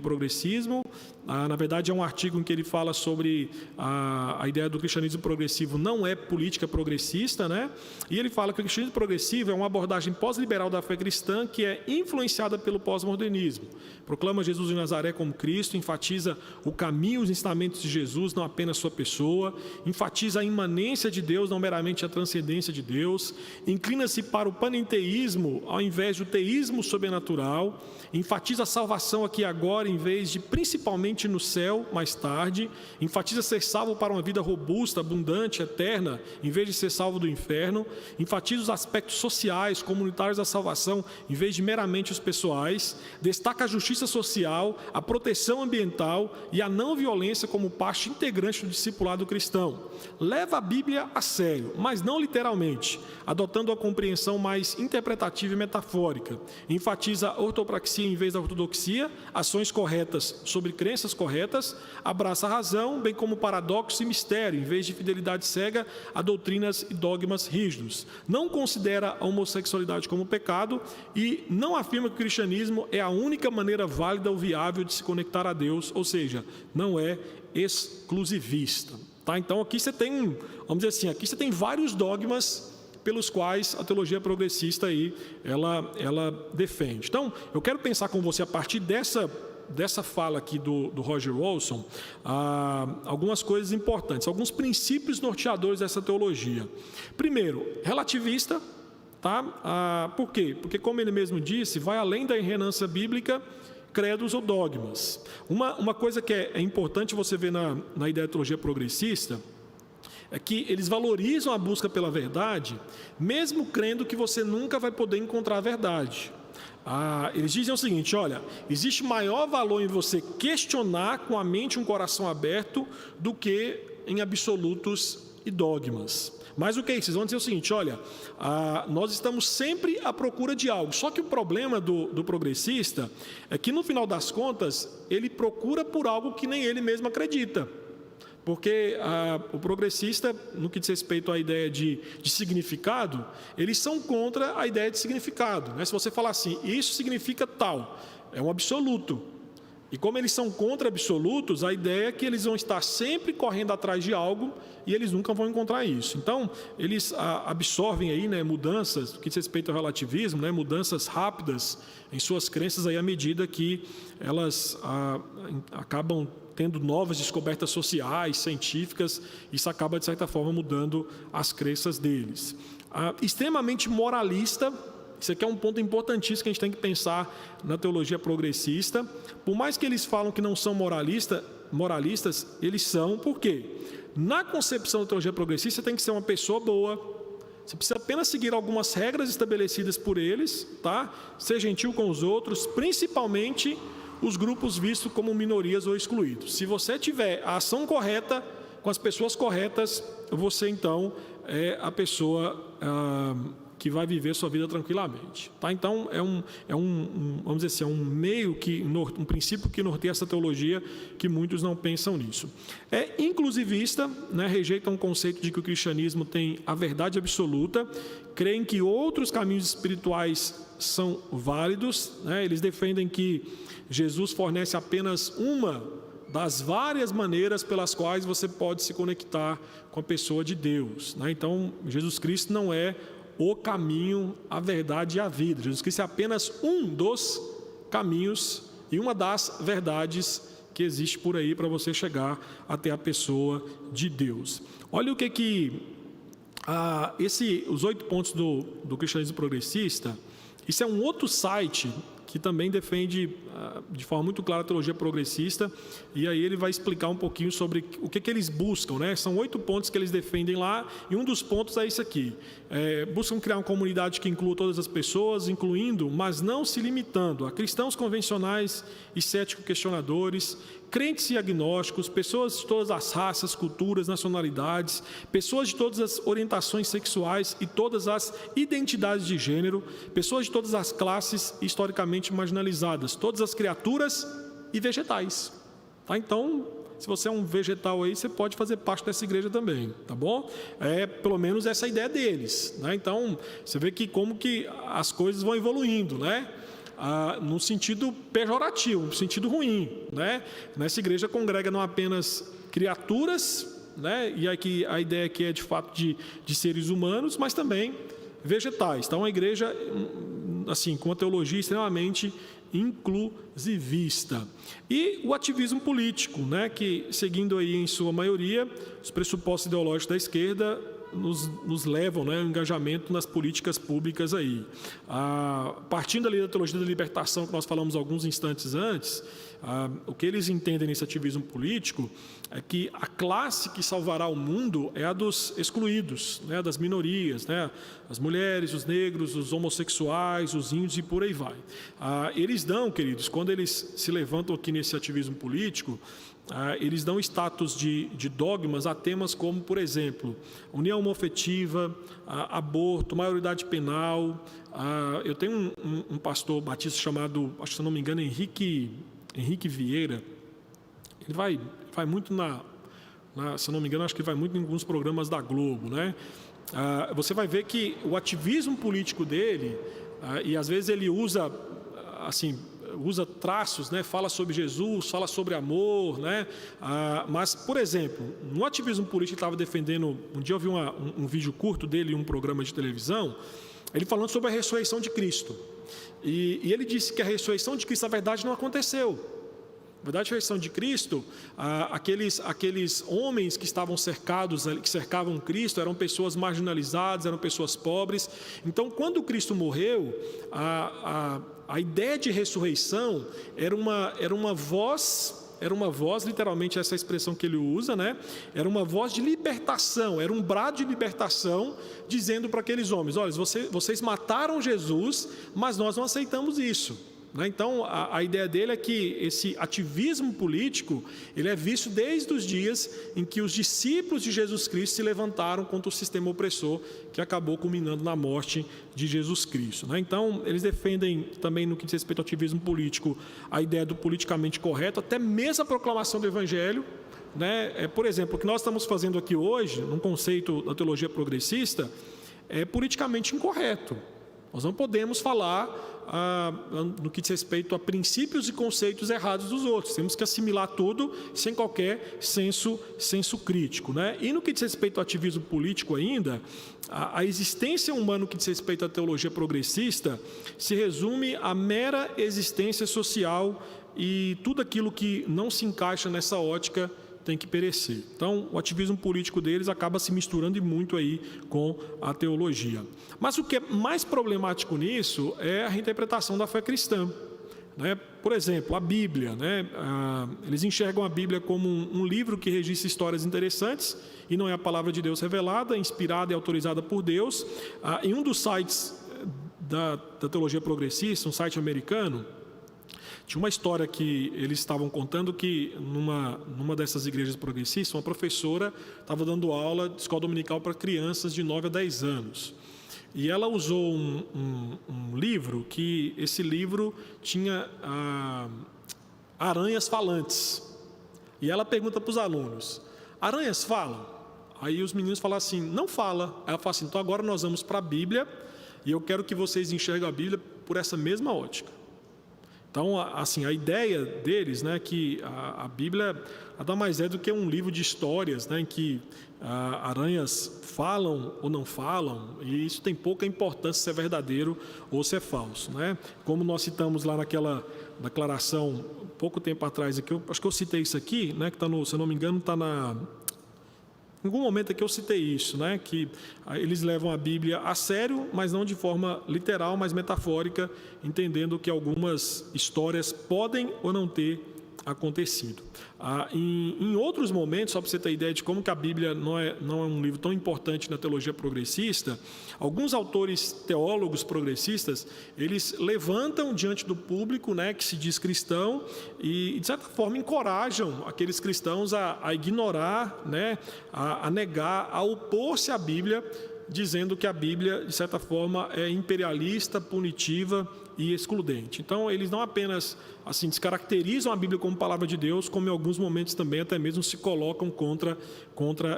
progressismo. Na verdade, é um artigo em que ele fala sobre a ideia do cristianismo progressivo não é política progressista, né? E ele fala que o cristianismo progressivo é uma abordagem pós-liberal da fé cristã que é influenciada pelo pós-modernismo. Proclama Jesus de Nazaré como Cristo, enfatiza o caminho e os ensinamentos de Jesus, não apenas sua pessoa, enfatiza a imanência de Deus, não meramente a transcendência de Deus, inclina-se para o panenteísmo ao invés do teísmo sobrenatural, enfatiza a salvação aqui e agora em vez de principalmente no céu mais tarde, enfatiza ser salvo para uma vida robusta, abundante, eterna, em vez de ser salvo do inferno, enfatiza os aspectos sociais, comunitários da salvação, em vez de meramente os pessoais, destaca a justiça social, a proteção ambiental e a não violência como parte integrante do discipulado cristão. Leva a Bíblia a sério, mas não literalmente, adotando a compreensão mais interpretativa e metafórica. Enfatiza a ortopraxia em vez da ortodoxia, ações corretas sobre crenças corretas, abraça a razão, bem como paradoxo e mistério, em vez de fidelidade cega a doutrinas e dogmas rígidos. Não considera a homossexualidade como pecado e não afirma que o cristianismo é a única maneira válida ou viável de se conectar a Deus, ou seja, não é exclusivista. Tá? Então aqui você tem, vamos dizer assim, aqui você tem vários dogmas pelos quais a teologia progressista aí, ela defende. Então, eu quero pensar com você a partir dessa fala aqui do Roger Olson, algumas coisas importantes, alguns princípios norteadores dessa teologia. Primeiro, relativista, tá? Por quê? Porque, como ele mesmo disse, vai além da reinância bíblica, credos ou dogmas. Uma coisa que é importante você ver na ideia de teologia progressista é que eles valorizam a busca pela verdade, mesmo crendo que você nunca vai poder encontrar a verdade. Eles dizem o seguinte, olha, existe maior valor em você questionar com a mente e um coração aberto do que em absolutos e dogmas. Mas o que é isso? Eles vão dizer o seguinte: olha, nós estamos sempre à procura de algo. Só que o problema do progressista é que, no final das contas, ele procura por algo que nem ele mesmo acredita. Porque o progressista, no que diz respeito à ideia de significado, eles são contra a ideia de significado, né? Se você falar assim, isso significa tal, é um absoluto. E como eles são contra absolutos, a ideia é que eles vão estar sempre correndo atrás de algo e eles nunca vão encontrar isso. Então, eles absorvem aí, né, mudanças, no que diz respeito ao relativismo, né, mudanças rápidas em suas crenças aí à medida que elas acabam tendo novas descobertas sociais, científicas. Isso acaba, de certa forma, mudando as crenças deles. Extremamente moralista. Isso aqui é um ponto importantíssimo que a gente tem que pensar na teologia progressista. Por mais que eles falam que não são moralistas, eles são. Por quê? Na concepção da teologia progressista, tem que ser uma pessoa boa. Você precisa apenas seguir algumas regras estabelecidas por eles, tá? Ser gentil com os outros, principalmente os grupos vistos como minorias ou excluídos. Se você tiver a ação correta com as pessoas corretas, você então é a pessoa que vai viver sua vida tranquilamente, tá? Então vamos dizer assim, é um meio um princípio que norteia essa teologia, que muitos não pensam nisso. É inclusivista, né? Rejeitam o conceito de que o cristianismo tem a verdade absoluta, creem que outros caminhos espirituais são válidos, né? Eles defendem que Jesus fornece apenas uma das várias maneiras pelas quais você pode se conectar com a pessoa de Deus, né? Então, Jesus Cristo não é o caminho, a verdade e a vida. Jesus Cristo é apenas um dos caminhos e uma das verdades que existe por aí para você chegar até a pessoa de Deus. Olha o que os 8 pontos do cristianismo progressista. Isso é um outro site que também defende de forma muito clara a teologia progressista, e aí ele vai explicar um pouquinho sobre o que eles buscam, né? São 8 pontos que eles defendem lá, e um dos pontos é esse aqui. Buscam criar uma comunidade que inclua todas as pessoas, incluindo, mas não se limitando, a cristãos convencionais e céticos questionadores, crentes e agnósticos, pessoas de todas as raças, culturas, nacionalidades, pessoas de todas as orientações sexuais e todas as identidades de gênero, pessoas de todas as classes historicamente marginalizadas, todas as criaturas e vegetais. Tá? Então, se você é um vegetal aí, você pode fazer parte dessa igreja também, tá bom? Pelo menos essa é a ideia deles, né? Então, você vê que como que as coisas vão evoluindo, né? No sentido pejorativo, no sentido ruim, né? Nessa igreja congrega não apenas criaturas, né? E aqui a ideia aqui é de fato de seres humanos, mas também vegetais. Então, uma igreja assim, com uma teologia extremamente inclusivista. E o ativismo político, né? Que, seguindo aí em sua maioria os pressupostos ideológicos da esquerda, nos levam, né, ao engajamento nas políticas públicas aí. Partindo ali da teologia da libertação que nós falamos alguns instantes antes, o que eles entendem nesse ativismo político é que a classe que salvará o mundo é a dos excluídos, né, das minorias, né, as mulheres, os negros, os homossexuais, os índios e por aí vai. Eles dão, queridos, quando eles se levantam aqui nesse ativismo político, eles dão status de dogmas a temas como, por exemplo, união homoafetiva, aborto, maioridade penal. Eu tenho um pastor batista chamado, acho que se não me engano, Henrique Vieira. Ele vai muito se não me engano, acho que ele vai muito em alguns programas da Globo, né? Você vai ver que o ativismo político dele, e às vezes ele usa traços, né? Fala sobre Jesus, fala sobre amor, né? Mas, por exemplo, no ativismo político ele estava defendendo, um dia eu vi um vídeo curto dele em um programa de televisão, ele falando sobre a ressurreição de Cristo. E ele disse que a ressurreição de Cristo, na verdade, não aconteceu. Na verdade, a ressurreição de Cristo, aqueles homens que estavam que cercavam Cristo, eram pessoas marginalizadas, eram pessoas pobres. Então, quando Cristo morreu, a ideia de ressurreição era uma voz, literalmente essa expressão que ele usa, né? Era uma voz de libertação, era um brado de libertação, dizendo para aqueles homens: olha, vocês mataram Jesus, mas nós não aceitamos isso. né? Então, a ideia dele é que esse ativismo político, ele é visto desde os dias em que os discípulos de Jesus Cristo se levantaram contra o sistema opressor, que acabou culminando na morte de Jesus Cristo, né? Então, eles defendem também, no que diz respeito ao ativismo político, a ideia do politicamente correto, até mesmo a proclamação do Evangelho, né? Por exemplo, o que nós estamos fazendo aqui hoje, num conceito da teologia progressista, é politicamente incorreto. Nós não podemos falar no que diz respeito a princípios e conceitos errados dos outros. Temos que assimilar tudo sem qualquer senso crítico, né? E no que diz respeito ao ativismo político ainda, a existência humana no que diz respeito à teologia progressista se resume à mera existência social, e tudo aquilo que não se encaixa nessa ótica tem que perecer. Então, o ativismo político deles acaba se misturando muito aí com a teologia. Mas o que é mais problemático nisso é a reinterpretação da fé cristã, né? Por exemplo, a Bíblia, né? Eles enxergam a Bíblia como um livro que registra histórias interessantes e não é a palavra de Deus revelada, inspirada e autorizada por Deus. Em um dos sites da teologia progressista, um site americano, tinha uma história que eles estavam contando que numa dessas igrejas progressistas, uma professora estava dando aula de escola dominical para crianças de 9 a 10 anos. E ela usou um livro, que esse livro tinha aranhas falantes. E ela pergunta para os alunos: aranhas falam? Aí os meninos falam assim: não fala. Aí ela fala assim: então agora nós vamos para a Bíblia e eu quero que vocês enxerguem a Bíblia por essa mesma ótica. Então, assim, a ideia deles, né, que a Bíblia nada mais é do que um livro de histórias, né, em que aranhas falam ou não falam, e isso tem pouca importância se é verdadeiro ou se é falso, né? Como nós citamos lá naquela declaração, pouco tempo atrás, aqui, acho que eu citei isso aqui, né, que está se eu não me engano, está em algum momento aqui eu citei isso, né, que eles levam a Bíblia a sério, mas não de forma literal, mas metafórica, entendendo que algumas histórias podem ou não ter acontecido. Em outros momentos, só para você ter ideia de como que a Bíblia não é um livro tão importante na teologia progressista, alguns autores teólogos progressistas, eles levantam diante do público, né, que se diz cristão, e de certa forma encorajam aqueles cristãos a ignorar, né, a negar, a opor-se à Bíblia, dizendo que a Bíblia, de certa forma, é imperialista, punitiva e excludente. Então, eles não apenas assim descaracterizam a Bíblia como palavra de Deus, como em alguns momentos também até mesmo se colocam contra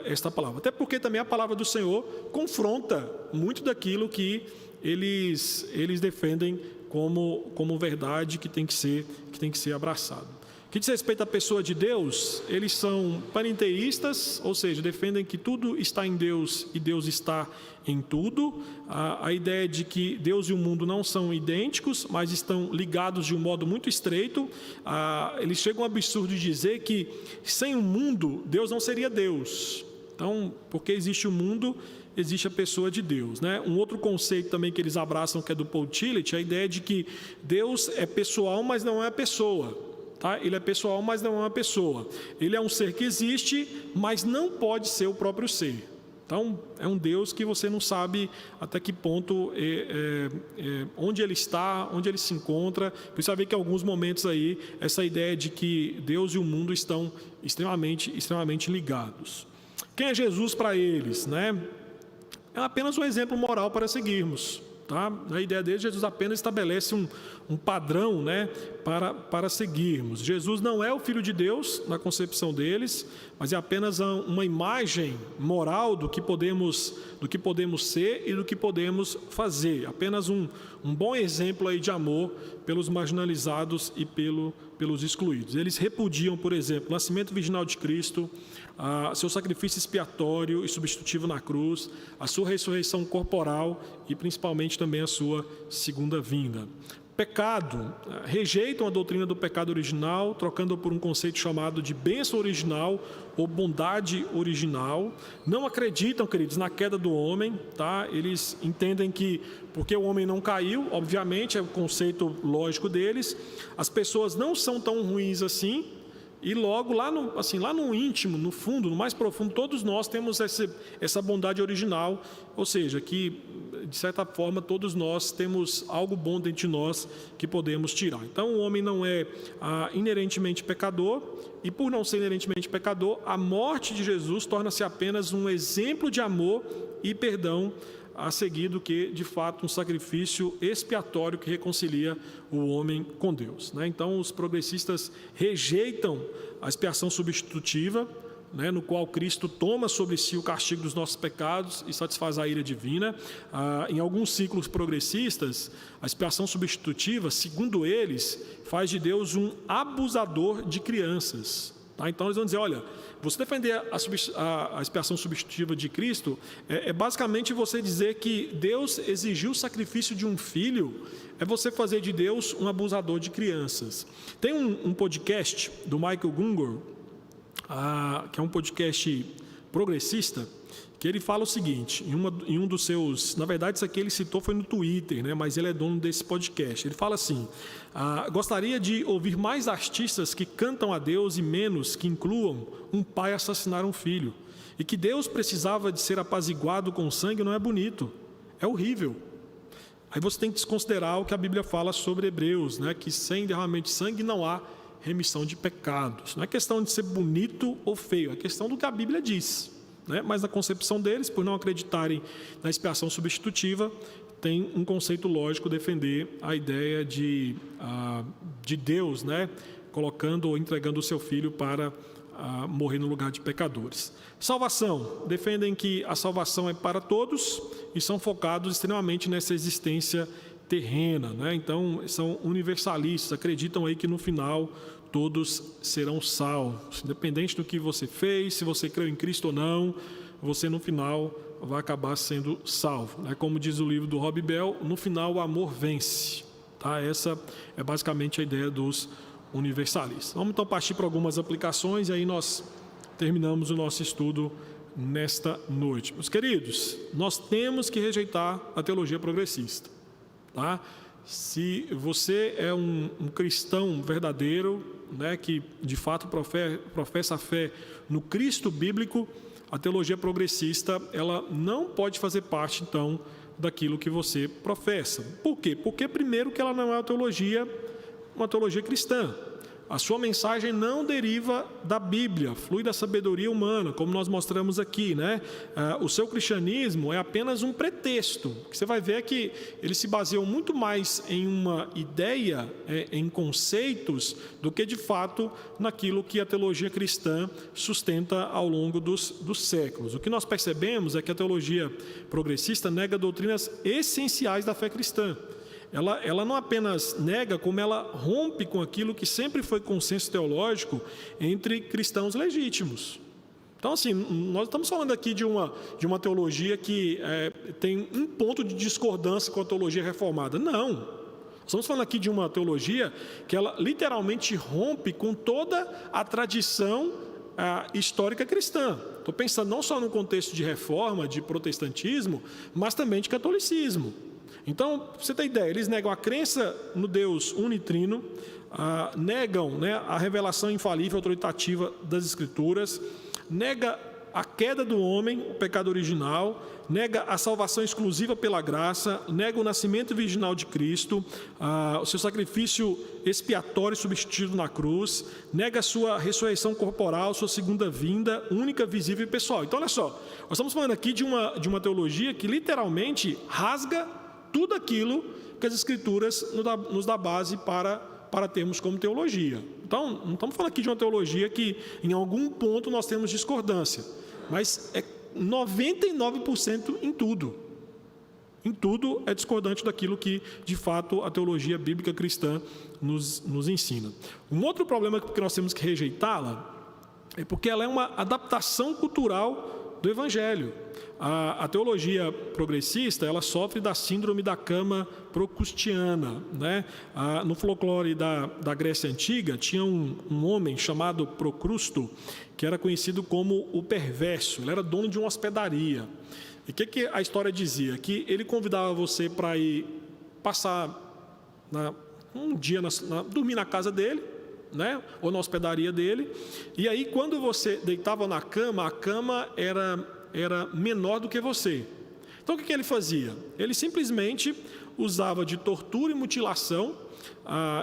esta palavra. Até porque também a palavra do Senhor confronta muito daquilo que eles defendem como verdade que tem que ser abraçado. Que diz respeito à pessoa de Deus, eles são panenteístas, ou seja, defendem que tudo está em Deus e Deus está em tudo. A ideia de que Deus e o mundo não são idênticos, mas estão ligados de um modo muito estreito. Eles chegam ao absurdo de dizer que sem o mundo, Deus não seria Deus. Então, porque existe o mundo, existe a pessoa de Deus, né? Um outro conceito também que eles abraçam, que é do Paul Tillich, é a ideia de que Deus é pessoal, mas não é a pessoa. Tá? Ele é pessoal, mas não é uma pessoa. Ele é um ser que existe, mas não pode ser o próprio ser. Então, é um Deus que você não sabe até que ponto, onde ele está, onde ele se encontra. Por isso, vai ver que em alguns momentos aí, essa ideia de que Deus e o mundo estão extremamente ligados. Quem é Jesus para eles, né? É apenas um exemplo moral para seguirmos. Tá? A ideia dele, Jesus apenas estabelece um padrão, né, para seguirmos. Jesus não é o Filho de Deus na concepção deles, mas é apenas uma imagem moral do que podemos ser e do que podemos fazer. Apenas um bom exemplo aí de amor pelos marginalizados e pelos excluídos. Eles repudiam, por exemplo, o nascimento virginal de Cristo, seu sacrifício expiatório e substitutivo na cruz, a sua ressurreição corporal e principalmente também a sua segunda vinda. Pecado, rejeitam a doutrina do pecado original, trocando por um conceito chamado de bênção original ou bondade original. Não acreditam, queridos, na queda do homem, tá? Eles entendem que, porque o homem não caiu, obviamente, é o conceito lógico deles, as pessoas não são tão ruins assim, e logo, lá no íntimo, no fundo, no mais profundo, todos nós temos essa bondade original, ou seja, que de certa forma, todos nós temos algo bom dentro de nós que podemos tirar. Então, o homem não é inerentemente pecador, e por não ser inerentemente pecador, a morte de Jesus torna-se apenas um exemplo de amor e perdão a seguir do que, de fato, um sacrifício expiatório que reconcilia o homem com Deus. Então, os progressistas rejeitam a expiação substitutiva, no qual Cristo toma sobre si o castigo dos nossos pecados e satisfaz a ira divina. Em alguns ciclos progressistas, a expiação substitutiva, segundo eles, faz de Deus um abusador de crianças. Então eles vão dizer, olha, você defender a expiação substitutiva de Cristo é basicamente você dizer que Deus exigiu o sacrifício de um filho, é você fazer de Deus um abusador de crianças. Tem um podcast do Michael Gungor, que é um podcast progressista, que ele fala o seguinte, em um dos seus, na verdade isso aqui ele citou foi no Twitter, mas ele é dono desse podcast. Ele fala assim, gostaria de ouvir mais artistas que cantam a Deus e menos que incluam um pai assassinar um filho. E que Deus precisava de ser apaziguado com sangue não é bonito, é horrível. Aí você tem que desconsiderar o que a Bíblia fala sobre Hebreus, que sem derramamento de sangue não há remissão de pecados. Não é questão de ser bonito ou feio, é questão do que a Bíblia diz. Mas na concepção deles, por não acreditarem na expiação substitutiva, tem um conceito lógico defender a ideia de Deus, colocando ou entregando o seu filho para morrer no lugar de pecadores. Salvação, defendem que a salvação é para todos e são focados extremamente nessa existência terrena, Então são universalistas, acreditam aí que no final todos serão salvos, independente do que você fez, se você creu em Cristo ou não, você no final vai acabar sendo salvo. Como diz o livro do Rob Bell, no final o amor vence. Essa é basicamente a ideia dos universalistas. Vamos então partir para algumas aplicações e aí nós terminamos o nosso estudo nesta noite. Meus queridos, nós temos que rejeitar a teologia progressista. Se você é um cristão verdadeiro, que de fato professa a fé no Cristo bíblico, a teologia progressista ela não pode fazer parte então daquilo que você professa. Por quê? Porque primeiro que ela não é uma teologia cristã. A sua mensagem não deriva da Bíblia, flui da sabedoria humana, como nós mostramos aqui, O seu cristianismo é apenas um pretexto. O que você vai ver é que eles se baseiam muito mais em uma ideia, em conceitos, do que de fato naquilo que a teologia cristã sustenta ao longo dos séculos. O que nós percebemos é que a teologia progressista nega doutrinas essenciais da fé cristã. Ela não apenas nega, como ela rompe com aquilo que sempre foi consenso teológico entre cristãos legítimos. Então, assim, nós estamos falando aqui de uma teologia que tem um ponto de discordância com a teologia reformada. Não. Nós estamos falando aqui de uma teologia que ela literalmente rompe com toda a tradição histórica cristã. Estou pensando não só no contexto de reforma, de protestantismo, mas também de catolicismo. Então, para você ter ideia, eles negam a crença no Deus unitrino, negam a revelação infalível e autoritativa das Escrituras, nega a queda do homem, o pecado original, nega a salvação exclusiva pela graça, nega o nascimento virginal de Cristo, o seu sacrifício expiatório e substitutivo na cruz, nega a sua ressurreição corporal, sua segunda vinda, única, visível e pessoal. Então, olha só, nós estamos falando aqui de uma teologia que literalmente rasga tudo aquilo que as Escrituras nos dá base para termos como teologia. Então, não estamos falando aqui de uma teologia que em algum ponto nós temos discordância, mas é 99% em tudo. Em tudo é discordante daquilo que, de fato, a teologia bíblica cristã nos ensina. Um outro problema que nós temos que rejeitá-la é porque ela é uma adaptação cultural do Evangelho. A teologia progressista ela sofre da síndrome da cama procrustiana. No folclore da Grécia Antiga, tinha um homem chamado Procrusto, que era conhecido como o perverso. Ele era dono de uma hospedaria. E o que a história dizia? Que ele convidava você para ir passar um dia, dormir na casa dele, ou na hospedaria dele. E aí, quando você deitava na cama, a cama era menor do que você. Então o que ele fazia? Ele simplesmente usava de tortura e mutilação,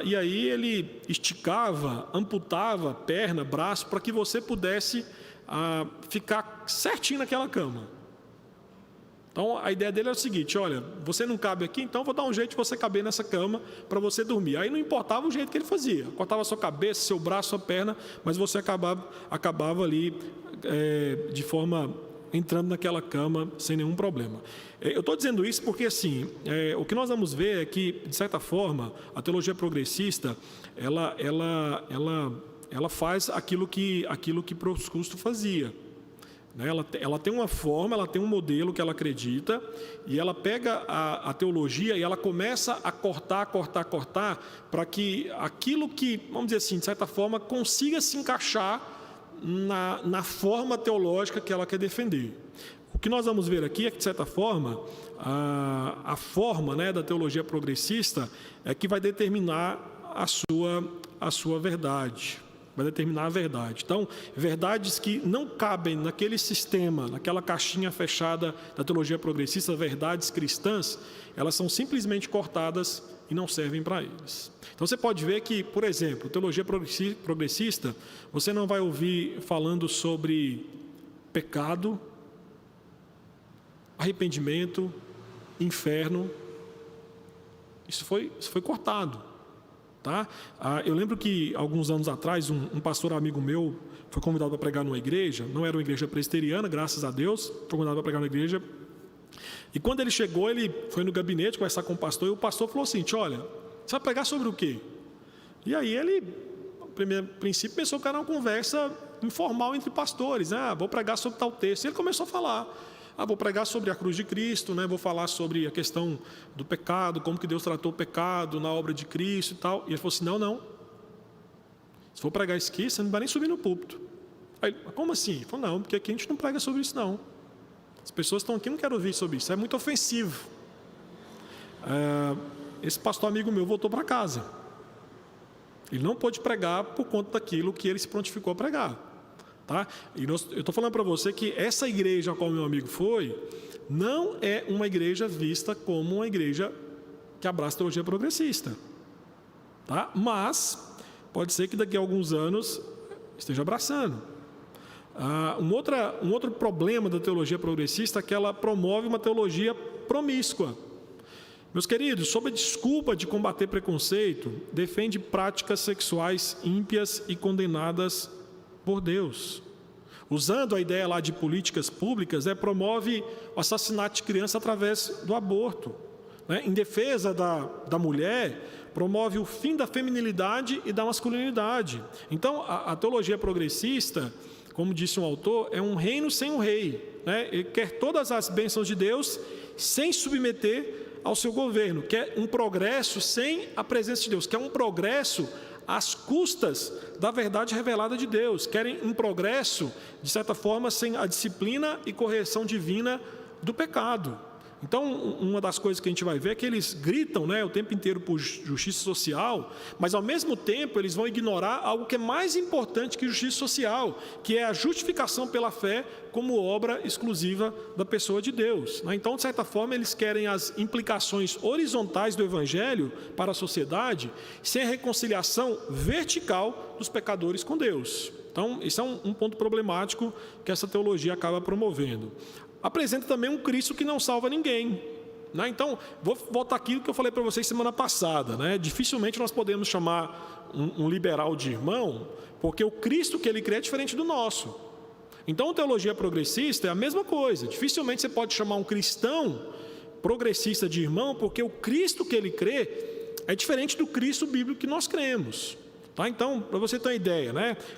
e aí ele esticava, amputava perna, braço, para que você pudesse ficar certinho naquela cama. Então a ideia dele é o seguinte: olha, você não cabe aqui, então vou dar um jeito de você caber nessa cama para você dormir. Aí não importava o jeito que ele fazia, cortava a sua cabeça, seu braço, sua perna, mas você acabava ali de forma entrando naquela cama sem nenhum problema. Eu estou dizendo isso porque assim, o que nós vamos ver é que, de certa forma, a teologia progressista ela faz aquilo que Proscusto fazia. Ela tem uma forma, ela tem um modelo que ela acredita, e ela pega a teologia e ela começa a cortar, para que aquilo que, vamos dizer assim, de certa forma, consiga se encaixar na forma teológica que ela quer defender. O que nós vamos ver aqui é que, de certa forma, a forma da teologia progressista é que vai determinar a sua verdade. Vai determinar a verdade. Então, verdades que não cabem naquele sistema, naquela caixinha fechada da teologia progressista, verdades cristãs, elas são simplesmente cortadas e não servem para eles. Então, você pode ver que, por exemplo, teologia progressista, você não vai ouvir falando sobre pecado, arrependimento, inferno. Isso foi cortado. Tá? Eu lembro que, alguns anos atrás, um pastor amigo meu foi convidado para pregar numa igreja, não era uma igreja presbiteriana, graças a Deus, foi convidado para pregar numa igreja, e quando ele chegou, ele foi no gabinete conversar com o pastor, e o pastor falou assim: olha, você vai pregar sobre o quê? E aí ele, no primeiro princípio, pensou que era uma conversa informal entre pastores, vou pregar sobre tal texto, e ele começou a falar: vou pregar sobre a cruz de Cristo, vou falar sobre a questão do pecado, como que Deus tratou o pecado na obra de Cristo e tal. E ele falou assim: não, se for pregar isso aqui, você não vai nem subir no púlpito. Aí, como assim? Ele falou: não, porque aqui a gente não prega sobre isso não. As pessoas estão aqui e não querem ouvir sobre isso, é muito ofensivo. Esse pastor amigo meu voltou para casa. Ele não pôde pregar por conta daquilo que ele se prontificou a pregar. Tá? E eu estou falando para você que essa igreja a qual meu amigo foi, não é uma igreja vista como uma igreja que abraça a teologia progressista. Tá? Mas pode ser que daqui a alguns anos esteja abraçando. Um outro problema da teologia progressista é que ela promove uma teologia promíscua. Meus queridos, sob a desculpa de combater preconceito, defende práticas sexuais ímpias e condenadas por Deus. Usando a ideia lá de políticas públicas, promove o assassinato de criança através do aborto. Em defesa da mulher, promove o fim da feminilidade e da masculinidade. Então, a teologia progressista, como disse um autor, é um reino sem um rei. Ele quer todas as bênçãos de Deus sem submeter ao seu governo. Quer um progresso sem a presença de Deus. Quer um progresso às custas da verdade revelada de Deus. Querem um progresso, de certa forma, sem a disciplina e correção divina do pecado. Então, uma das coisas que a gente vai ver é que eles gritam o tempo inteiro por justiça social, mas ao mesmo tempo eles vão ignorar algo que é mais importante que justiça social, que é a justificação pela fé como obra exclusiva da pessoa de Deus. Então, de certa forma, eles querem as implicações horizontais do Evangelho para a sociedade, sem a reconciliação vertical dos pecadores com Deus. Então, isso é um ponto problemático que essa teologia acaba promovendo. Apresenta também um Cristo que não salva ninguém. Então, vou voltar aquilo que eu falei para vocês semana passada. Dificilmente nós podemos chamar um liberal de irmão, porque o Cristo que ele crê é diferente do nosso. Então, a teologia progressista é a mesma coisa. Dificilmente você pode chamar um cristão progressista de irmão, porque o Cristo que ele crê é diferente do Cristo bíblico que nós cremos. Então, para você ter uma ideia,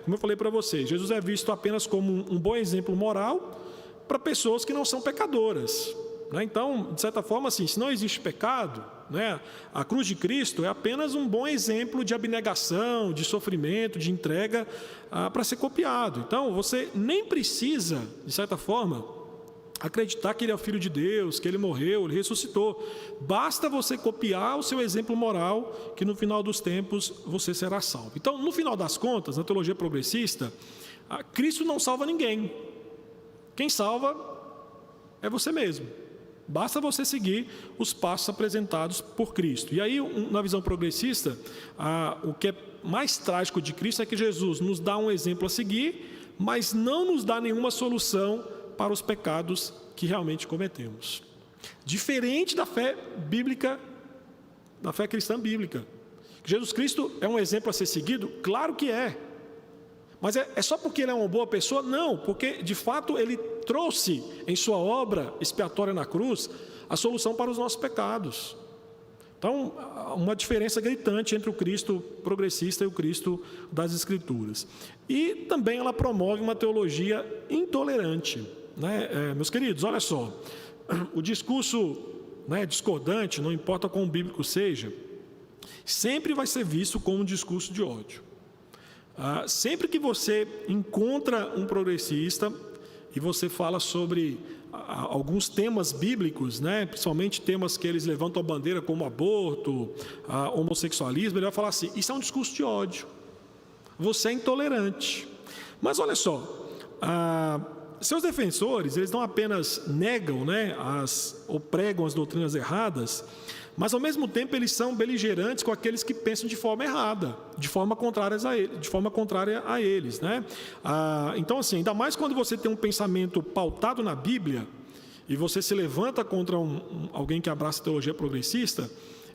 como eu falei para vocês, Jesus é visto apenas como um bom exemplo moral para pessoas que não são pecadoras. Então, de certa forma, assim, se não existe pecado, a cruz de Cristo é apenas um bom exemplo de abnegação, de sofrimento, de entrega para ser copiado. Então, você nem precisa, de certa forma, acreditar que ele é o Filho de Deus, que ele morreu, ele ressuscitou. Basta você copiar o seu exemplo moral, que no final dos tempos você será salvo. Então, no final das contas, na teologia progressista, Cristo não salva ninguém. Quem salva é você mesmo. Basta você seguir os passos apresentados por Cristo. E aí, na visão progressista, o que é mais trágico de Cristo é que Jesus nos dá um exemplo a seguir, mas não nos dá nenhuma solução para os pecados que realmente cometemos. Diferente da fé bíblica, da fé cristã bíblica. Jesus Cristo é um exemplo a ser seguido? Claro que é. Mas é só porque ele é uma boa pessoa? Não, porque de fato ele trouxe em sua obra expiatória na cruz a solução para os nossos pecados. Então, uma diferença gritante entre o Cristo progressista e o Cristo das Escrituras. E também ela promove uma teologia intolerante, né? Meus queridos, olha só, o discurso, né, discordante, não importa quão bíblico seja, sempre vai ser visto como um discurso de ódio. Sempre que você encontra um progressista e você fala sobre alguns temas bíblicos, né, principalmente temas que eles levantam a bandeira como aborto, homossexualismo, ele vai falar assim: isso é um discurso de ódio, você é intolerante. Mas olha só, seus defensores, eles não apenas negam, né, ou pregam as doutrinas erradas, mas ao mesmo tempo eles são beligerantes com aqueles que pensam de forma errada, de forma contrária a eles, né? Então, assim, ainda mais quando você tem um pensamento pautado na Bíblia e você se levanta contra alguém que abraça a teologia progressista,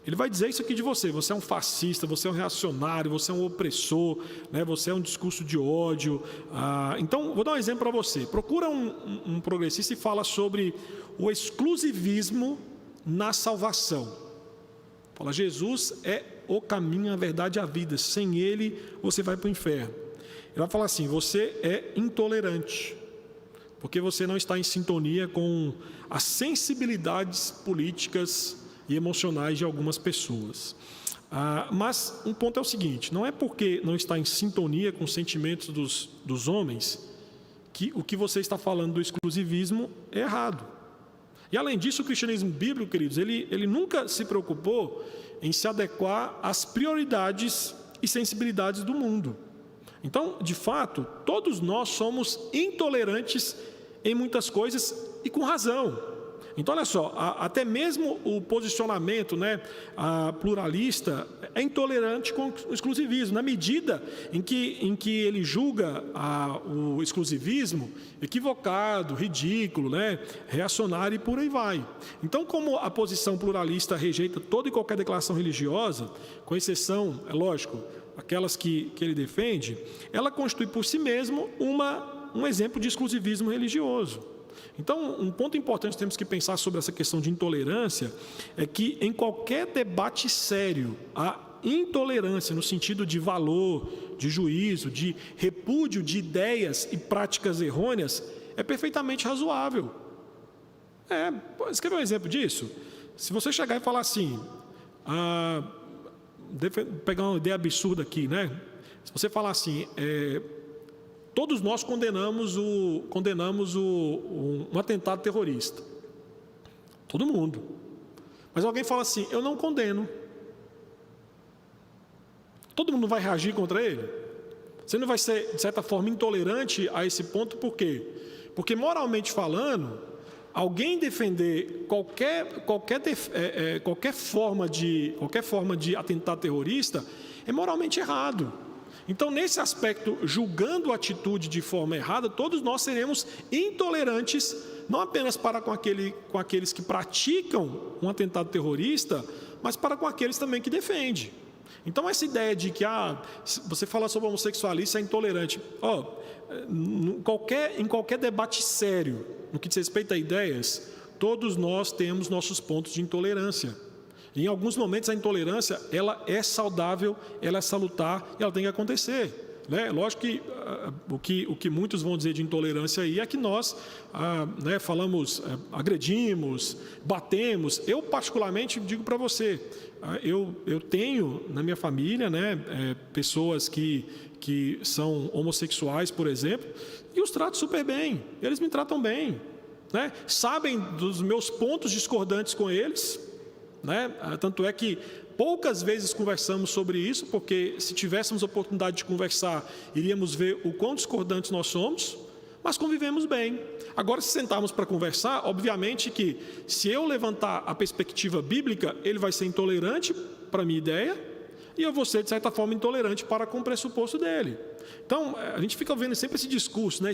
ele vai dizer isso aqui de você: você é um fascista, você é um reacionário, você é um opressor, né? Você é um discurso de ódio. Então, vou dar um exemplo para você. Procura um progressista e fala sobre o exclusivismo na salvação. Fala: Jesus é o caminho, a verdade e a vida. Sem Ele, você vai para o inferno. Ele vai falar assim: você é intolerante, porque você não está em sintonia com as sensibilidades políticas e emocionais de algumas pessoas. Mas um ponto é o seguinte: não é porque não está em sintonia com os sentimentos dos homens que o que você está falando do exclusivismo é errado. E além disso, o cristianismo bíblico, queridos, ele nunca se preocupou em se adequar às prioridades e sensibilidades do mundo. Então, de fato, todos nós somos intolerantes em muitas coisas e com razão. Então, olha só, até mesmo o posicionamento, né, pluralista é intolerante com o exclusivismo, na medida em que ele julga o exclusivismo equivocado, ridículo, né, reacionário e por aí vai. Então, como a posição pluralista rejeita toda e qualquer declaração religiosa, com exceção, é lógico, aquelas que ele defende, ela constitui por si mesmo um exemplo de exclusivismo religioso. Então, um ponto importante que temos que pensar sobre essa questão de intolerância é que em qualquer debate sério, a intolerância no sentido de valor, de juízo, de repúdio de ideias e práticas errôneas é perfeitamente razoável. Você quer ver um exemplo disso? Se você chegar e falar assim, pegar uma ideia absurda aqui, né? Se você falar assim, todos nós condenamos um atentado terrorista. Todo mundo. Mas alguém fala assim: eu não condeno. Todo mundo vai reagir contra ele? Você não vai ser, de certa forma, intolerante a esse ponto, por quê? Porque, moralmente falando, alguém defender qualquer forma de atentado terrorista é moralmente errado. Então, nesse aspecto, julgando a atitude de forma errada, todos nós seremos intolerantes, não apenas para com aqueles que praticam um atentado terrorista, mas para com aqueles também que defendem. Então, essa ideia de que você fala sobre homossexualista é intolerante. Em qualquer debate sério, no que diz respeito a ideias, todos nós temos nossos pontos de intolerância. Em alguns momentos a intolerância ela é saudável, ela é salutar e ela tem que acontecer, né? Lógico que o que muitos vão dizer de intolerância aí é que nós falamos, agredimos, batemos. Eu particularmente digo para você, eu tenho na minha família, né, pessoas que são homossexuais, por exemplo, e os trato super bem, eles me tratam bem, né? Sabem dos meus pontos discordantes com eles, né? Tanto é que poucas vezes conversamos sobre isso, porque se tivéssemos oportunidade de conversar, iríamos ver o quão discordantes nós somos, mas convivemos bem. Agora, se sentarmos para conversar, obviamente que se eu levantar a perspectiva bíblica, ele vai ser intolerante para a minha ideia e eu vou ser, de certa forma, intolerante para com o pressuposto dele. Então, a gente fica vendo sempre esse discurso, né?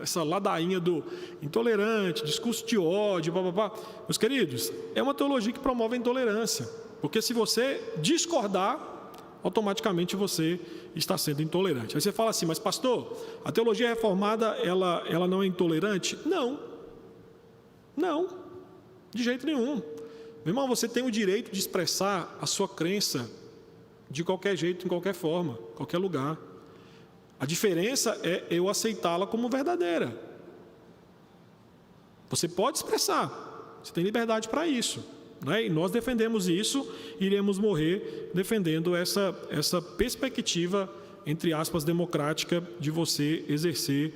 Essa ladainha do intolerante, discurso de ódio, blá. Meus queridos, é uma teologia que promove a intolerância, porque se você discordar, automaticamente você está sendo intolerante. Aí você fala assim, mas pastor, a teologia reformada, ela não é intolerante? Não, de jeito nenhum. Meu irmão, você tem o direito de expressar a sua crença de qualquer jeito, em qualquer forma, qualquer lugar. A diferença é eu aceitá-la como verdadeira. Você pode expressar, você tem liberdade para isso, né? E nós defendemos isso, iremos morrer defendendo essa perspectiva, entre aspas, democrática, de você exercer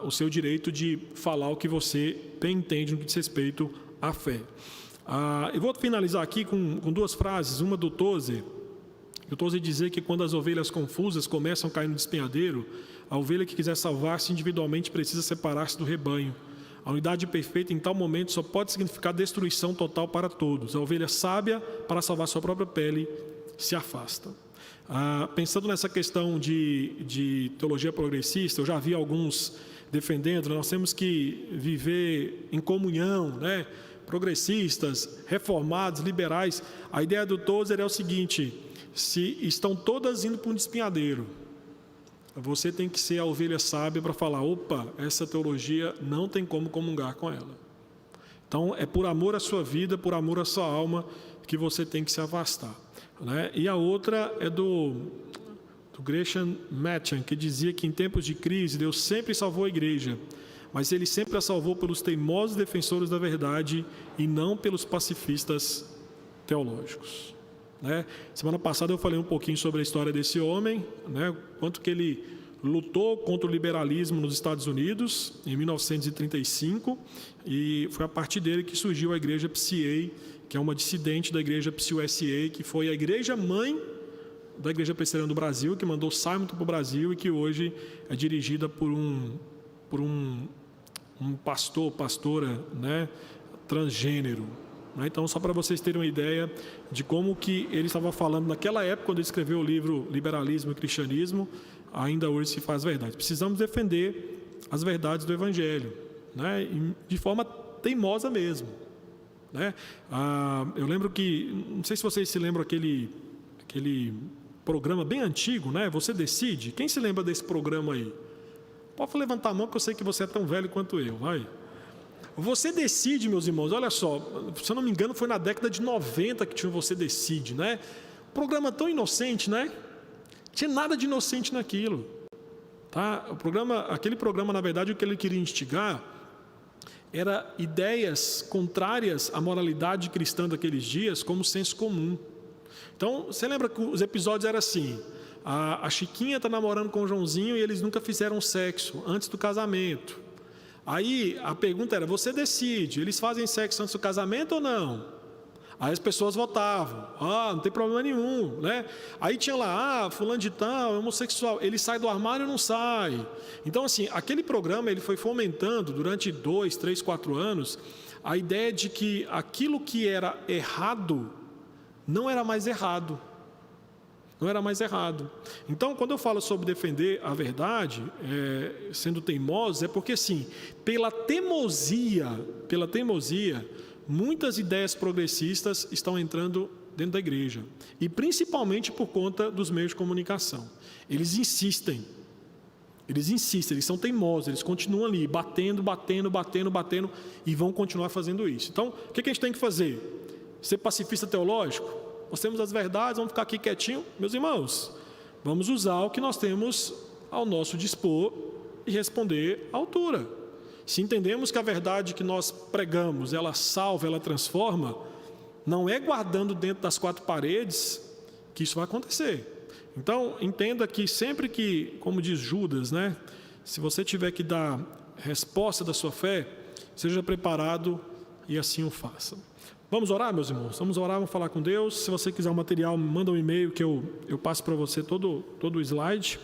o seu direito de falar o que você bem entende no que diz respeito à fé. Eu vou finalizar aqui com duas frases, uma do Tozer. O Tozer dizia que quando as ovelhas confusas começam a cair no despenhadeiro, a ovelha que quiser salvar-se individualmente precisa separar-se do rebanho. A unidade perfeita em tal momento só pode significar destruição total para todos. A ovelha sábia, para salvar sua própria pele, se afasta. Pensando nessa questão de teologia progressista, eu já vi alguns defendendo, nós temos que viver em comunhão, né? Progressistas, reformados, liberais. A ideia do Tozer é o seguinte: se estão todas indo para um despenhadeiro, você tem que ser a ovelha sábia para falar, opa, essa teologia não tem como comungar com ela. Então, é por amor à sua vida, por amor à sua alma, que você tem que se afastar, né? E a outra é do Gresham Machen, que dizia que em tempos de crise, Deus sempre salvou a igreja, mas Ele sempre a salvou pelos teimosos defensores da verdade e não pelos pacifistas teológicos, né? Semana passada eu falei um pouquinho sobre a história desse homem, né? Quanto que ele lutou contra o liberalismo nos Estados Unidos em 1935, e foi a partir dele que surgiu a igreja PCA, que é uma dissidente da igreja PCUSA, que foi a igreja mãe da Igreja Presbiteriana do Brasil, que mandou Simon para o Brasil e que hoje é dirigida por um pastora, né, transgênero. Então, só para vocês terem uma ideia de como que ele estava falando naquela época, quando ele escreveu o livro Liberalismo e Cristianismo, ainda hoje se faz verdade. Precisamos defender as verdades do Evangelho, né? De forma teimosa mesmo, né? Eu lembro que, não sei se vocês se lembram aquele programa bem antigo, né? Você Decide. Quem se lembra desse programa aí? Pode levantar a mão, que eu sei que você é tão velho quanto eu, vai. Você Decide, meus irmãos, olha só, se eu não me engano foi na década de 90 que tinha o Você Decide, né? Programa tão inocente, né? Tinha nada de inocente naquilo, tá? Aquele programa, na verdade, o que ele queria instigar era ideias contrárias à moralidade cristã daqueles dias, como senso comum. Então, você lembra que os episódios eram assim: a Chiquinha está namorando com o Joãozinho e eles nunca fizeram sexo antes do casamento. Aí a pergunta era, você decide, eles fazem sexo antes do casamento ou não? Aí as pessoas votavam, não tem problema nenhum, né? Aí tinha lá, fulano de tal, é homossexual, ele sai do armário ou não sai? Então, assim, aquele programa ele foi fomentando durante 2, 3, 4 anos a ideia de que aquilo que era errado não era mais errado. Não era mais errado. Então, quando eu falo sobre defender a verdade, sendo teimosos, é porque, assim, pela teimosia, muitas ideias progressistas estão entrando dentro da igreja. E principalmente por conta dos meios de comunicação. Eles insistem, eles são teimosos, eles continuam ali, batendo, e vão continuar fazendo isso. Então, o que a gente tem que fazer? Ser pacifista teológico? Nós temos as verdades, vamos ficar aqui quietinho. Meus irmãos, vamos usar o que nós temos ao nosso dispor e responder à altura. Se entendemos que a verdade que nós pregamos, ela salva, ela transforma, não é guardando dentro das 4 paredes que isso vai acontecer. Então, entenda que sempre que, como diz Judas, né, se você tiver que dar resposta da sua fé, seja preparado e assim o faça. Vamos orar, meus irmãos? Vamos orar, vamos falar com Deus. Se você quiser o material, manda um e-mail que eu passo para você todo o slide.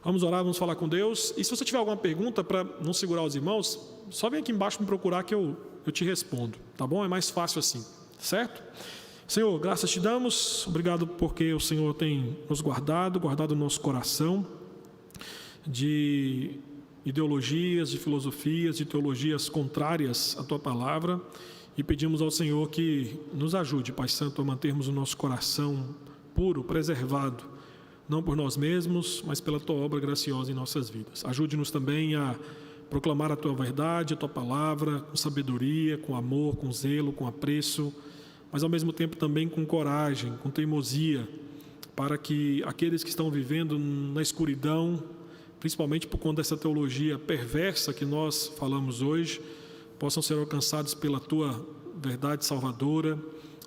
Vamos orar, vamos falar com Deus. E se você tiver alguma pergunta, para não segurar os irmãos, só vem aqui embaixo me procurar que eu te respondo, tá bom? É mais fácil assim, certo? Senhor, graças te damos, obrigado porque o Senhor tem nos guardado o nosso coração de ideologias, de filosofias, de teologias contrárias à tua palavra, e pedimos ao Senhor que nos ajude, Pai Santo, a mantermos o nosso coração puro, preservado, não por nós mesmos, mas pela tua obra graciosa em nossas vidas. Ajude-nos também a proclamar a tua verdade, a tua palavra, com sabedoria, com amor, com zelo, com apreço, mas ao mesmo tempo também com coragem, com teimosia, para que aqueles que estão vivendo na escuridão, principalmente por conta dessa teologia perversa que nós falamos hoje, possam ser alcançados pela tua verdade salvadora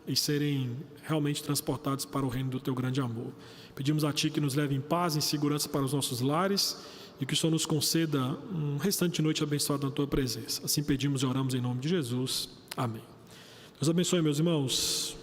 e serem realmente transportados para o reino do teu grande amor. Pedimos a ti que nos leve em paz, em segurança para os nossos lares e que o Senhor nos conceda um restante de noite abençoado na tua presença. Assim pedimos e oramos em nome de Jesus. Amém. Deus abençoe, meus irmãos.